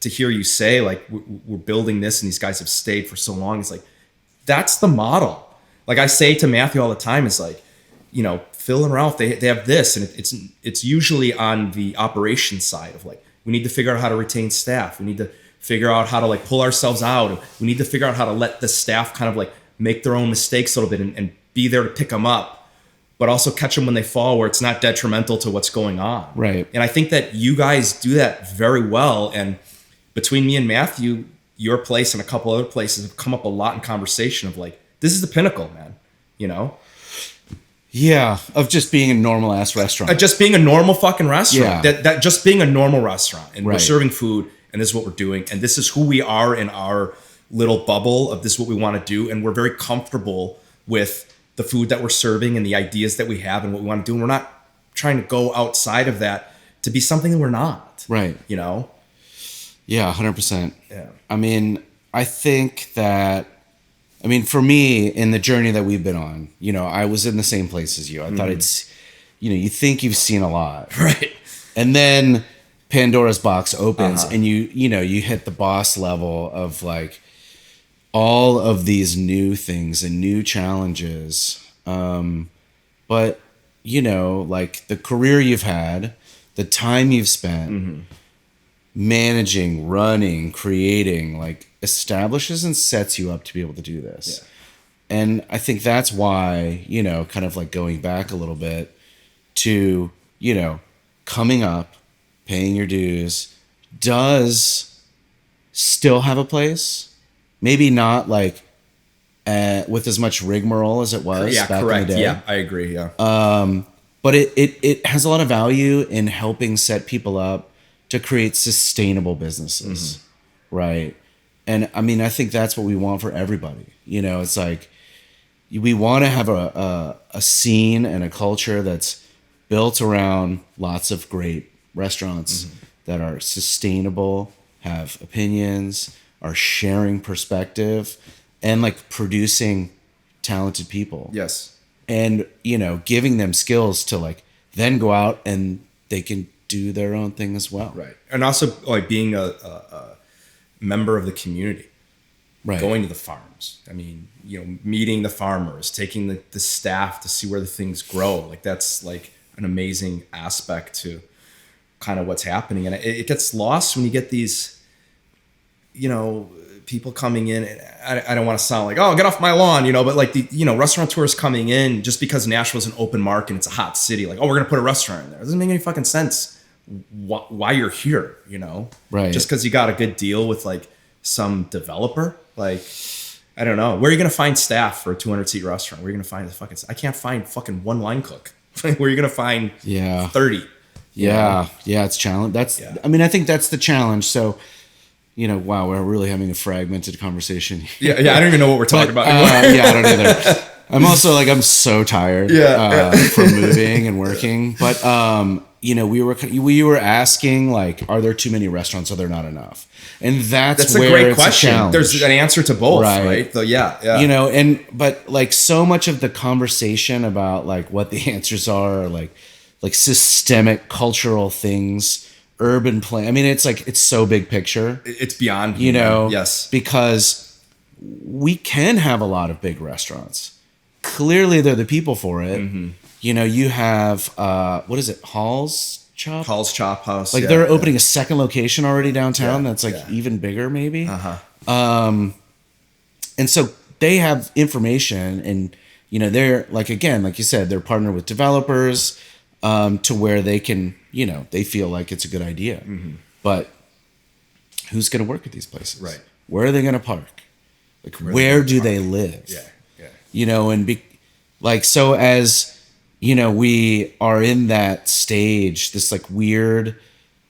to hear you say, like, we're building this and these guys have stayed for so long. It's like, that's the model. Like I say to Matthew all the time, it's like, Phil and Ralph, they have this. And it's usually on the operations side of like, we need to figure out how to retain staff. We need to figure out how to like pull ourselves out. We need to figure out how to let the staff kind of like make their own mistakes a little bit and be there to pick them up, but also catch them when they fall where it's not detrimental to what's going on. Right. And I think that you guys do that very well. And between me and Matthew, your place and a couple other places have come up a lot in conversation of like, this is the pinnacle, man. Yeah, of just being a normal ass restaurant. Just being a normal fucking restaurant. Yeah. That just being a normal restaurant. And right. We're serving food, and this is what we're doing. And this is who we are in our little bubble of this is what we want to do. And we're very comfortable with the food that we're serving and the ideas that we have and what we want to do. And we're not trying to go outside of that to be something that we're not. Right. Yeah, 100%. Yeah. I mean, I think that, for me, in the journey that we've been on, I was in the same place as you. I thought it's, you think you've seen a lot. Right. And then Pandora's box opens Uh-huh. and you hit the boss level of like all of these new things and new challenges. But like the career you've had, the time you've spent managing, running, creating, like establishes and sets you up to be able to do this. Yeah. And I think that's why, kind of like going back a little bit to, coming up, paying your dues does still have a place. Maybe not like with as much rigmarole as it was Yeah, back correct. in the day. Yeah, I agree. Yeah. But it has a lot of value in helping set people up to create sustainable businesses. Right. And I mean, I think that's what we want for everybody. It's like we want to have a scene and a culture that's built around lots of great restaurants that are sustainable, have opinions, are sharing perspective, and like producing talented people. Yes. And, giving them skills to like then go out and they can do their own thing as well. Right. And also like being a member of the community. Right. Going to the farms. I mean, meeting the farmers, taking the staff to see where the things grow. Like that's like an amazing aspect to kind of what's happening. And it gets lost when you get these, people coming in. And I don't want to sound like, oh, get off my lawn, but like the, restaurateurs coming in just because Nashville's an open market and it's a hot city. Like, oh, we're going to put a restaurant in there. It doesn't make any fucking sense why you're here, Right. Just because you got a good deal with like some developer. Like, I don't know. Where are you going to find staff for a 200-seat restaurant? Where are you going to find I can't find fucking one line cook. Where are you going to find 30? Yeah. Yeah. It's challenge. I mean, I think that's the challenge. So, wow, we're really having a fragmented conversation. Yeah. I don't even know what we're talking about anymore. Yeah, I don't either. I'm also like, I'm so tired from moving and working. But, we were asking like, are there too many restaurants? Are there not enough? And that's a where great it's question. a challenge. There's an answer to both, right? So yeah. But like so much of the conversation about like what the answers are like systemic cultural things, urban plan. I mean, it's like, it's so big picture. It's beyond, yes. Because we can have a lot of big restaurants. Clearly they're the people for it. You have, what is it? Hall's Chop House. Like they're opening a second location already downtown. That's like even bigger maybe. And so they have information and, they're like, again, like you said, they're partnered with developers to where they can, they feel like it's a good idea. But who's going to work at these places? Right. Where are they going to park? Like, where do they live? Yeah. And so as, we are in that stage, this like weird,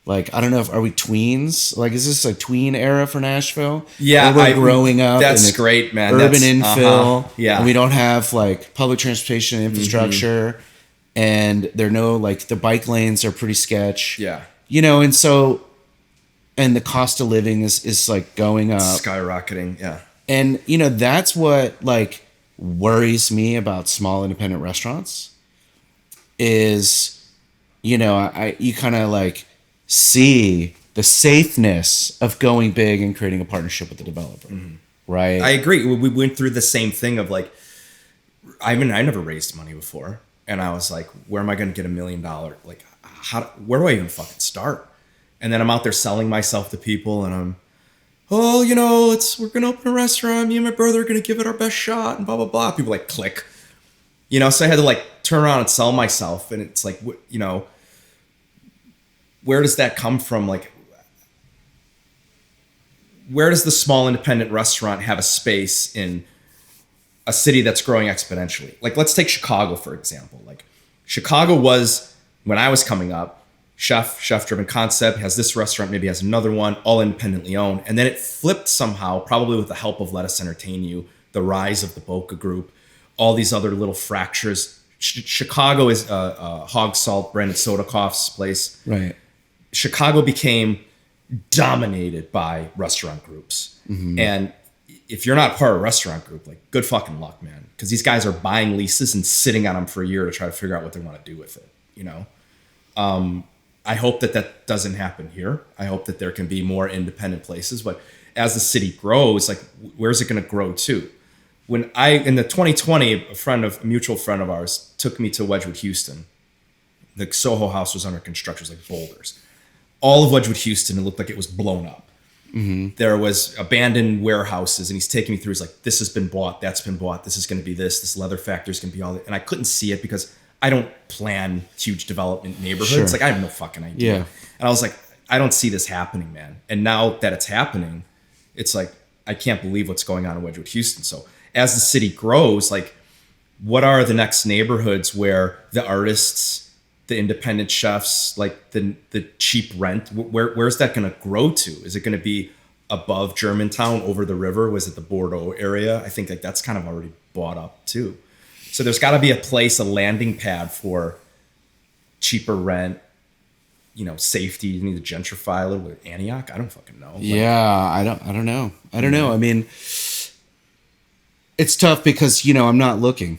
like, I don't know are we tweens? Like, is this a tween era for Nashville? Yeah. Where we're growing up. That's great, man. Urban infill. Yeah. And we don't have like public transportation infrastructure. And there are no, like, the bike lanes are pretty sketch. Yeah. And so, and the cost of living is like going up. Skyrocketing. Yeah. And, that's what like worries me about small independent restaurants is, you kind of like see the safeness of going big and creating a partnership with the developer. Right. I agree. We went through the same thing of like, I never raised money before. And I was like, where am I going to get $1 million? Like, where do I even fucking start? And then I'm out there selling myself to people and I'm, we're going to open a restaurant. Me and my brother are going to give it our best shot and blah, blah, blah. People like click, so I had to like turn around and sell myself. And it's like, where does that come from? Like, where does the small independent restaurant have a space in a city that's growing exponentially? Like, let's take Chicago, for example. Like, Chicago was, when I was coming up, chef-driven concept, has this restaurant, maybe has another one, all independently owned. And then it flipped somehow, probably with the help of Let Us Entertain You, the rise of the Boca Group, all these other little fractures. Chicago is Hog Salt, Brandon Sodakoff's place. Right. Chicago became dominated by restaurant groups. And if you're not part of a restaurant group, like, good fucking luck, man. Because these guys are buying leases and sitting on them for a year to try to figure out what they want to do with it. you know. I hope that doesn't happen here. I hope that there can be more independent places. But as the city grows, like, where's it going to grow to? When in the 2020, a mutual friend of ours took me to Wedgwood, Houston. The Soho House was under construction, it was like boulders. All of Wedgwood, Houston, it looked like it was blown up. There was abandoned warehouses, and he's taking me through. He's like, this has been bought, that's been bought, this is going to be this leather factory is going to be all that. And I couldn't see it because I don't plan huge development neighborhoods. Sure. Like, I have no fucking idea. Yeah. And I was like, I don't see this happening, man. And now that it's happening, it's like, I can't believe what's going on in Wedgwood, Houston. So as the city grows, like, what are the next neighborhoods where the artists, the independent chefs, like the cheap rent, where's that going to grow to? Is it going to be above Germantown, over the river? Was it the Bordeaux area? I think like that's kind of already bought up too. So there's got to be a place, a landing pad for cheaper rent, you know, safety. You need to gentrify a little bit. Antioch? I don't fucking know. Yeah, I don't know. I mean, it's tough because, you know, I'm not looking.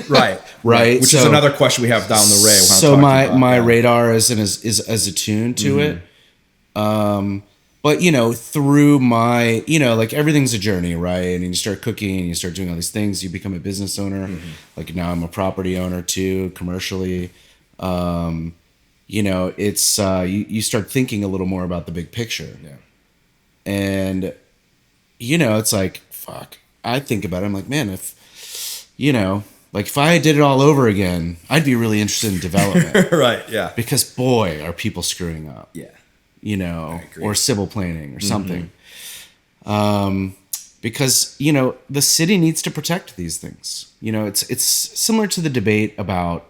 Right. Right. Which is another question we have down the way. So my radar isn't as attuned to it. But, you know, through my, you know, like, everything's a journey, right? And you start cooking and you start doing all these things. You become a business owner. Like, now I'm a property owner too, commercially. You know, it's, you start thinking a little more about the big picture. Yeah. And, you know, it's like, fuck. I think about it. I'm like, man, if, you know, like, if I did it all over again, I'd be really interested in development. Right. Yeah. Because, boy, are people screwing up. Yeah. You know, agree. or civil planning or something. Because, you know, the city needs to protect these things. You know, it's similar to the debate about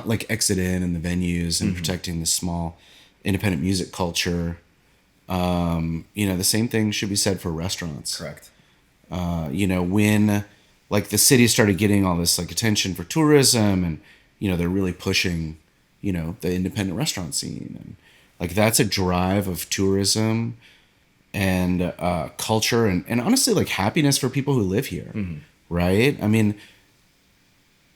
like Exit In and the venues and protecting the small independent music culture. You know, the same thing should be said for restaurants. Correct. You know, when like the city started getting all this like attention for tourism, and, you know, they're really pushing, you know, the independent restaurant scene, and like, that's a drive of tourism and culture and honestly, like, happiness for people who live here. Right. I mean,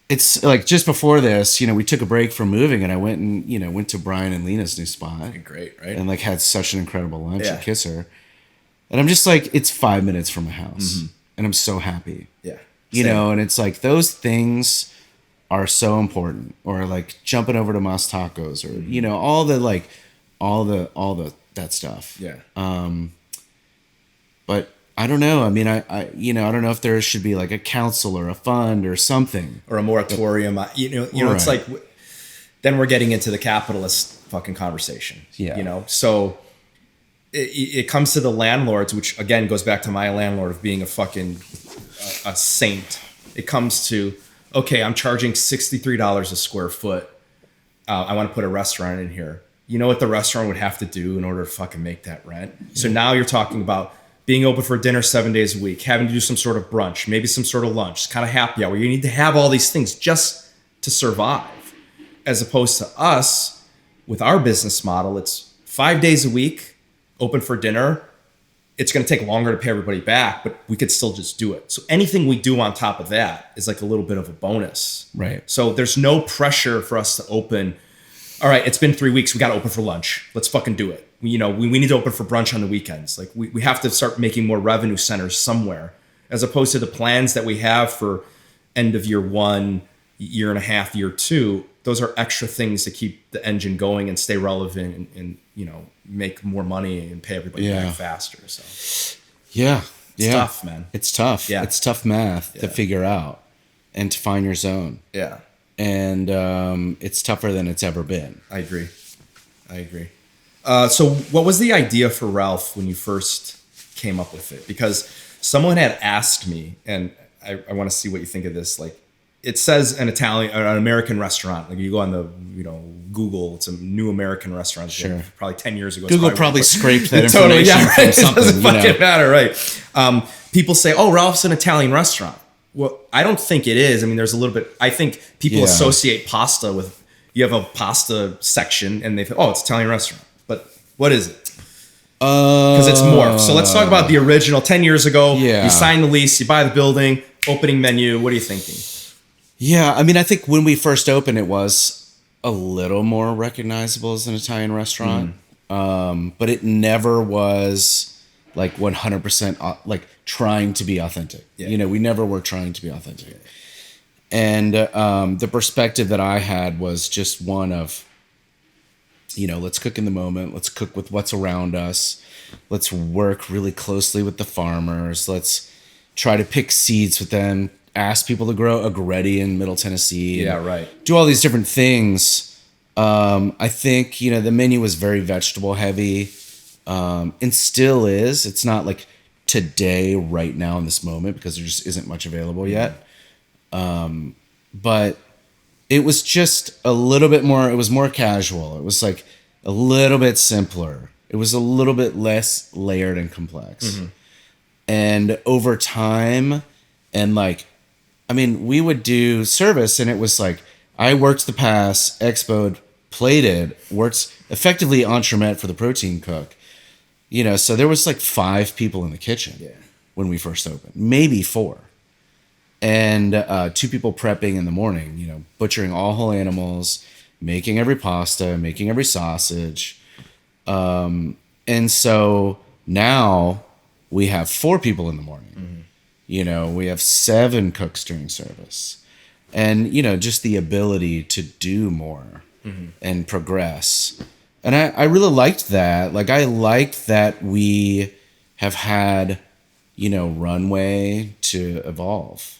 it's like, just before this, you know, we took a break from moving, and I went to Brian and Lena's new spot. Great. Right. And like, had such an incredible lunch Yeah. at Kisser. And I'm just like, it's 5 minutes from my house, and I'm so happy. Yeah. You Same. know, and it's like, those things are so important. Or like jumping over to Mas Tacos, or, you know, all the that stuff. Yeah. But I don't know. I mean, I you know, I don't know if there should be like a council or a fund or something. Or a moratorium. You know, it's Right. like, then we're getting into the capitalist fucking conversation. Yeah. You know, so it comes to the landlords, which again goes back to my landlord of being a fucking a saint. It comes to, okay, I'm charging $63 a square foot. I want to put a restaurant in here. You know what the restaurant would have to do in order to fucking make that rent? So now you're talking about being open for dinner 7 days a week, having to do some sort of brunch, maybe some sort of lunch, kind of happy hour. You need to have all these things just to survive. As opposed to us, with our business model, it's 5 days a week, open for dinner. It's going to take longer to pay everybody back, but we could still just do it. So anything we do on top of that is like a little bit of a bonus. Right. So there's no pressure for us to open. All right, it's been 3 weeks. We got to open for lunch. Let's fucking do it. We need to open for brunch on the weekends. Like, we have to start making more revenue centers somewhere, as opposed to the plans that we have for end of year 1, year and a half, year 2. Those are extra things to keep the engine going and stay relevant and you know, make more money and pay everybody back faster. So Yeah. it's tough, man. It's tough. Yeah. It's tough math to figure out and to find your zone. Yeah, And it's tougher than it's ever been. I agree. So what was the idea for Ralph when you first came up with it? Because someone had asked me, and I want to see what you think of this. Like, it says an American restaurant. Like, you go on the, you know, Google, it's a new American restaurant. Sure. Probably 10 years ago. Google probably scraped that Totally, information yeah, right. from something. It doesn't You know? fucking matter, right? People say, oh, Ralph's an Italian restaurant. Well, I don't think it is. I mean, there's a little bit, I think people associate pasta with, you have a pasta section and they think, oh, it's an Italian restaurant. But what is it? Because it's morphed. So let's talk about the original 10 years ago. Yeah. You sign the lease, you buy the building, opening menu. What are you thinking? Yeah, I mean, I think when we first opened, it was a little more recognizable as an Italian restaurant, but it never was like 100% like trying to be authentic. Yeah. You know, we never were trying to be authentic. And the perspective that I had was just one of, you know, let's cook in the moment. Let's cook with what's around us. Let's work really closely with the farmers. Let's try to pick seeds with them. Ask people to grow agretti in Middle Tennessee. Yeah, right. Do all these different things. I think, you know, the menu was very vegetable heavy, and still is. It's not like today, right now in this moment, because there just isn't much available yet. But it was just a little bit more, it was more casual. It was like a little bit simpler. It was a little bit less layered and complex. And over time, and like, I mean, we would do service and it was like, I worked the pass, expoed, plated, worked effectively entremet for the protein cook. You know, so there was like 5 people in the kitchen when we first opened, maybe 4. And 2 people prepping in the morning, you know, butchering all whole animals, making every pasta, making every sausage. And so now we have 4 people in the morning. You know, we have 7 cooks during service. And, you know, just the ability to do more and progress. And I really liked that. Like, I liked that we have had, you know, runway to evolve.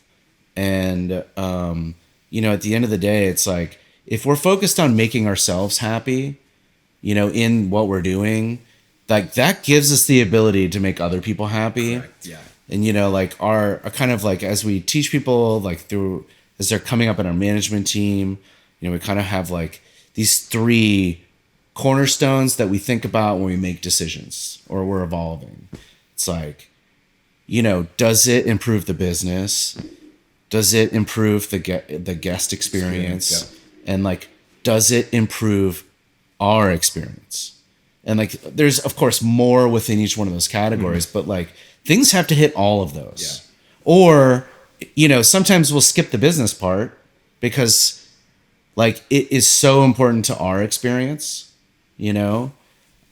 And, you know, at the end of the day, it's like, if we're focused on making ourselves happy, you know, in what we're doing, like that gives us the ability to make other people happy. Correct. Yeah. And, you know, like our kind of like, as we teach people, like through, as they're coming up in our management team, you know, we kind of have like these 3 cornerstones that we think about when we make decisions or we're evolving. It's like, you know, does it improve the business? Does it improve the guest experience? And like, does it improve our experience? And like, there's of course more within each one of those categories, but like things have to hit all of those. Or, you know, sometimes we'll skip the business part because like it is so important to our experience, you know?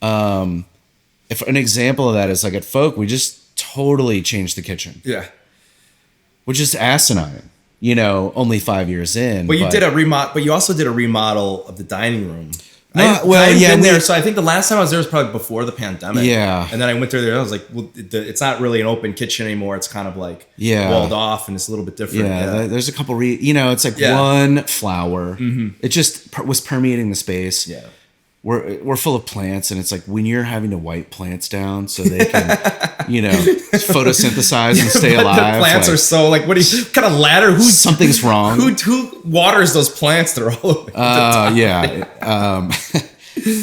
If an example of that is like at Folk, we just totally changed the kitchen. Yeah. Which is asinine, you know, only 5 years in. But you did a remodel. But you also did a remodel of the dining room. Well, yeah, been there. So I think the last time I was there was probably before the pandemic. Yeah. And then I went there. I was like, well, it's not really an open kitchen anymore. It's kind of like walled off, and it's a little bit different. Yeah. There's a couple. You know, it's like one flower. It just was permeating the space. Yeah. We're full of plants, and it's like when you're having to wipe plants down so they can, you know, photosynthesize and stay alive. The plants like, are so like, what kind of ladder? Something's wrong. Who waters those plants that are all over? Yeah.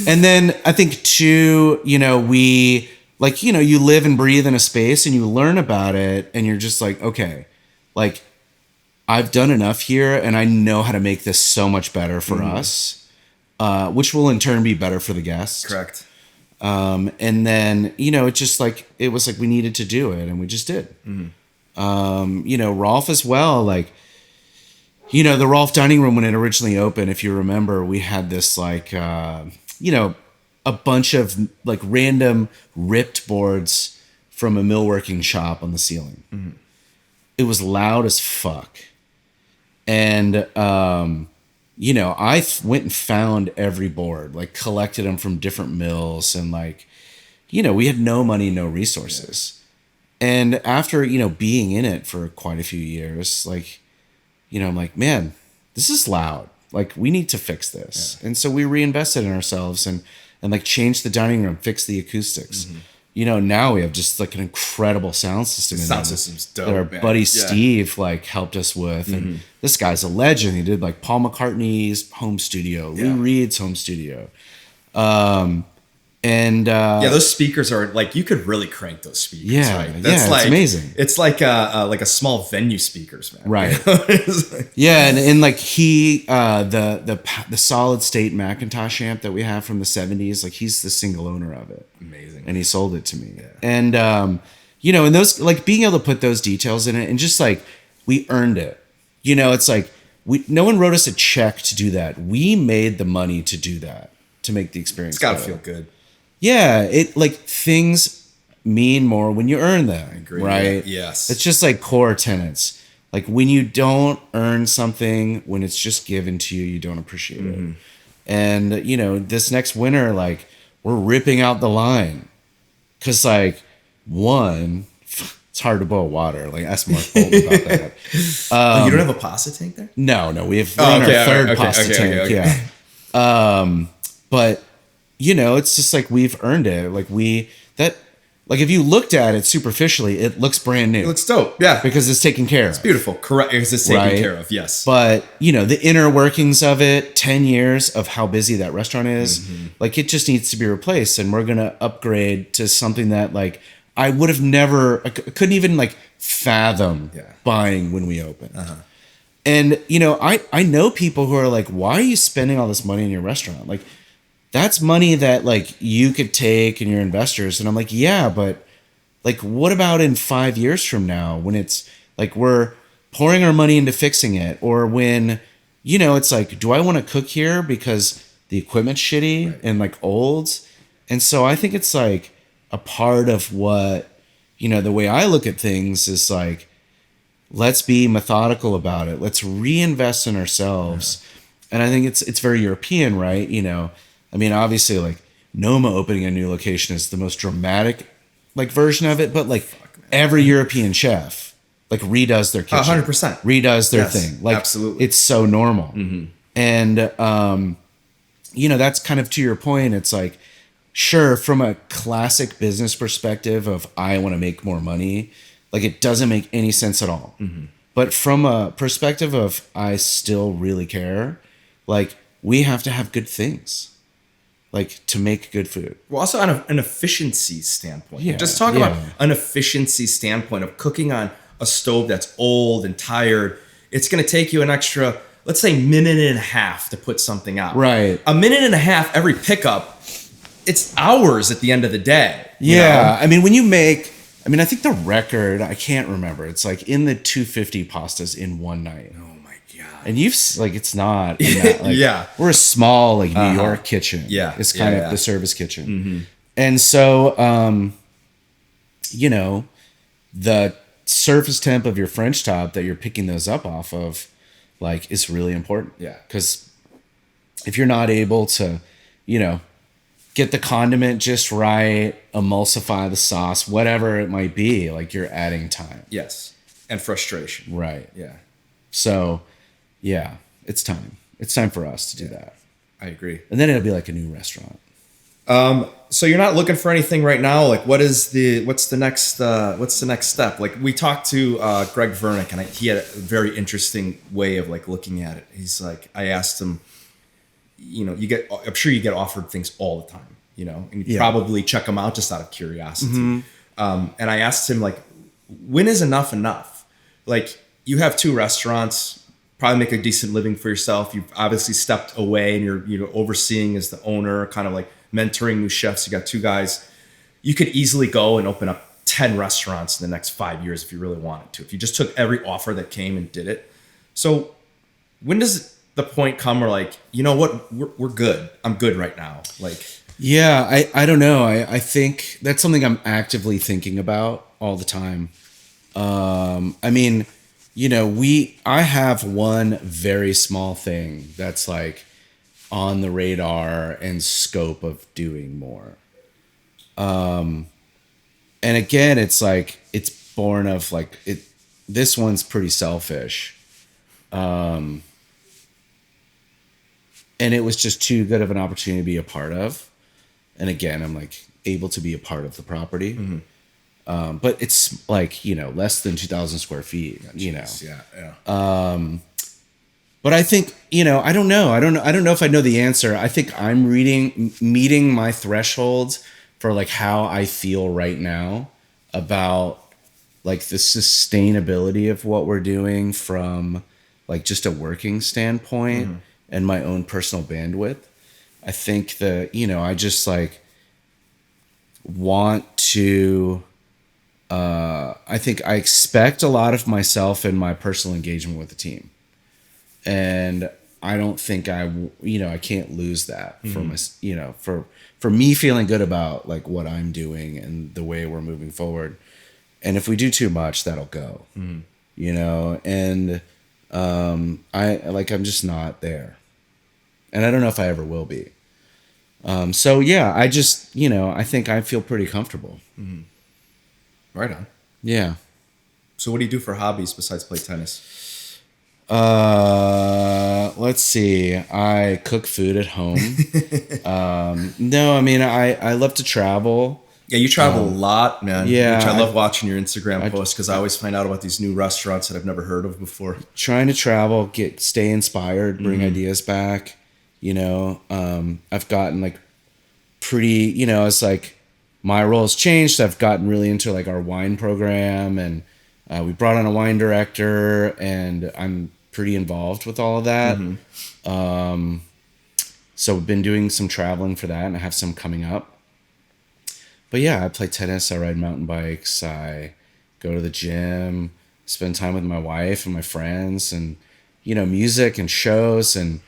And then I think too, you know, we like, you know, you live and breathe in a space and you learn about it, and you're just like, okay, like I've done enough here, and I know how to make this so much better for us. Which will in turn be better for the guests. Correct. And then, you know, it just like, it was like we needed to do it, and we just did. You know, Rolf as well, like, you know, the Rolf dining room when it originally opened, if you remember, we had this like, you know, a bunch of like random ripped boards from a millworking shop on the ceiling. It was loud as fuck. And, you know, I went and found every board, like collected them from different mills, and like, you know, we had no money, no resources. And after, you know, being in it for quite a few years, like, you know, I'm like, man, this is loud. Like, we need to fix this. And so we reinvested in ourselves and like changed the dining room, fixed the acoustics. You know, now we have just like an incredible sound system. Sound system's dope. That our buddy Steve like helped us with, and this guy's a legend. He did like Paul McCartney's home studio, Lou Reed's home studio, and those speakers are like, you could really crank those speakers. Yeah, right? That's it's like, amazing. It's like a small venue speakers, man. Right. Like, yeah, and like he the solid state Macintosh amp that we have from the 70s, like he's the single owner of it. Amazing. And he sold it to me. Yeah. And you know, and those, like being able to put those details in it, and just like we earned it. You know, it's like no one wrote us a check to do that. We made the money to do that, to make the experience. It's got to better. feel good. Yeah, it like things mean more when you earn them. I agree. Right? Yes. It's just like core tenets. Like when you don't earn something, when it's just given to you, you don't appreciate it. And you know, this next winter, like we're ripping out the line, cause like one, it's hard to boil water. Like ask Mark Bolton about that. You don't have a pasta tank there? No, we have we're on our third pasta tank. okay. Yeah. But you know, it's just like we've earned it. Like if you looked at it superficially, it looks brand new. It looks dope. Yeah. Because it's taken care of. Beautiful. Correct. Because it's taken Right? care of. Yes. But you know, the inner workings of it, 10 years of how busy that restaurant is, like it just needs to be replaced. And we're gonna upgrade to something that like I would have never, I couldn't even like fathom buying when we opened. And you know, I know people who are like, why are you spending all this money in your restaurant? Like that's money that like you could take and your investors. And I'm like, yeah, but like, what about in 5 years from now when it's like we're pouring our money into fixing it, or when, you know, it's like, do I want to cook here because the equipment's shitty and like old? And so I think it's like a part of what, you know, the way I look at things is like, let's be methodical about it. Let's reinvest in ourselves. And I think it's very European, right? You know, I mean, obviously like Noma opening a new location is the most dramatic like version of it, but like every European chef like redoes their kitchen. 100%. Redoes their thing. Like absolutely. It's so normal. And you know, that's kind of to your point. It's like, sure, from a classic business perspective of I want to make more money, like it doesn't make any sense at all. But from a perspective of I still really care, like we have to have good things, like to make good food. Well, also on an efficiency standpoint. Yeah, Just talk about an efficiency standpoint of cooking on a stove that's old and tired. It's going to take you an extra, let's say, minute and a half to put something out. Right. A minute and a half every pickup, it's hours at the end of the day. you Yeah. know? I mean, when you make, I mean, I think the record, I can't remember. It's like in the 250 pastas in one night. Oh my God. And like, it's not. In that, like, Yeah. We're a small, like, New York kitchen. Yeah. It's kind Yeah, of the service kitchen. And so, you know, the surface temp of your French top that you're picking those up off of, like, is really important. Yeah. Because if you're not able to, you know, get the condiment just right, emulsify the sauce, whatever it might be, like, you're adding time. Yes. And frustration. Right. Yeah. So, yeah, it's time. It's time for us to do that. I agree. And then it'll be like a new restaurant. So you're not looking for anything right now. Like, what's the next step? Like, we talked to Greg Vernick, and he had a very interesting way of like looking at it. He's like, I asked him, you know, I'm sure you get offered things all the time, you know, and you probably check them out just out of curiosity. And I asked him, like, when is enough enough? Like, you have 2 restaurants, probably make a decent living for yourself. You've obviously stepped away and you're overseeing as the owner, kind of like mentoring new chefs. You got 2 guys. You could easily go and open up 10 restaurants in the next 5 years if you really wanted to, if you just took every offer that came and did it. So when does the point come where, like, you know what, we're good. I'm good right now. Like, Yeah, I don't know. I think that's something I'm actively thinking about all the time. I mean, you know, I have one very small thing that's like on the radar and scope of doing more. And again, it's like, it's born of like this one's pretty selfish. And it was just too good of an opportunity to be a part of. And again, I'm like able to be a part of the property. But it's like, you know, less than 2,000 square feet, you know. yeah. But I think, you know, I don't know. I don't know if I know the answer. I think I'm meeting my thresholds for like how I feel right now about like the sustainability of what we're doing from like just a working standpoint and my own personal bandwidth. I think that, you know, I just like want to, I think I expect a lot of myself in my personal engagement with the team. and I don't think I can't lose that for my, for me feeling good about like what I'm doing and the way we're moving forward. And if we do too much, that'll go, and I'm just not there, and I don't know if I ever will be. So yeah, I just, I think I feel pretty comfortable. Right on. Yeah. So what do you do for hobbies besides play tennis? Let's see. I cook food at home. No, I mean, I love to travel. Yeah, you travel a lot, man. yeah, Which I love watching your Instagram posts because I always find out about these new restaurants that I've never heard of before. Trying to travel, stay inspired, bring ideas back. I've gotten like pretty, it's like my role has changed. I've gotten really into like our wine program, and we brought on a wine director, and I'm pretty involved with all of that. So I've been doing some traveling for that, and I have some coming up. But yeah, I play tennis, I ride mountain bikes, I go to the gym, spend time with my wife and my friends, and, music and shows, and,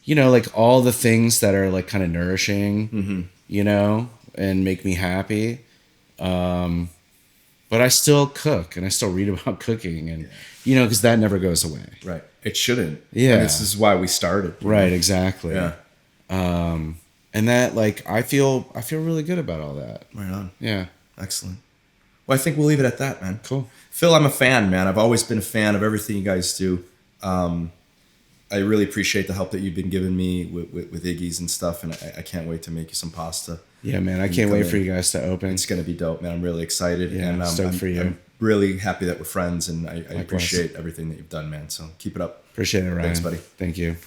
like all the things that are like kind of nourishing, and make me happy. But I still cook, and I still read about cooking, and, because that never goes away. Right. It shouldn't. Yeah. And this is why we started. Right, exactly. Yeah. And that, like, I feel really good about all that. Right on. Yeah. Excellent. Well, I think we'll leave it at that, man. Cool. Phil, I'm a fan, man. I've always been a fan of everything you guys do. I really appreciate the help that you've been giving me with Iggy's and stuff, and I can't wait to make you some pasta. Yeah, man. I can't wait for you guys to open. It's going to be dope, man. I'm really excited. Yeah, and stoked for you. I'm really happy that we're friends, and I appreciate everything that you've done, man. So keep it up. Appreciate it, Ryan. Thanks, buddy. Thank you.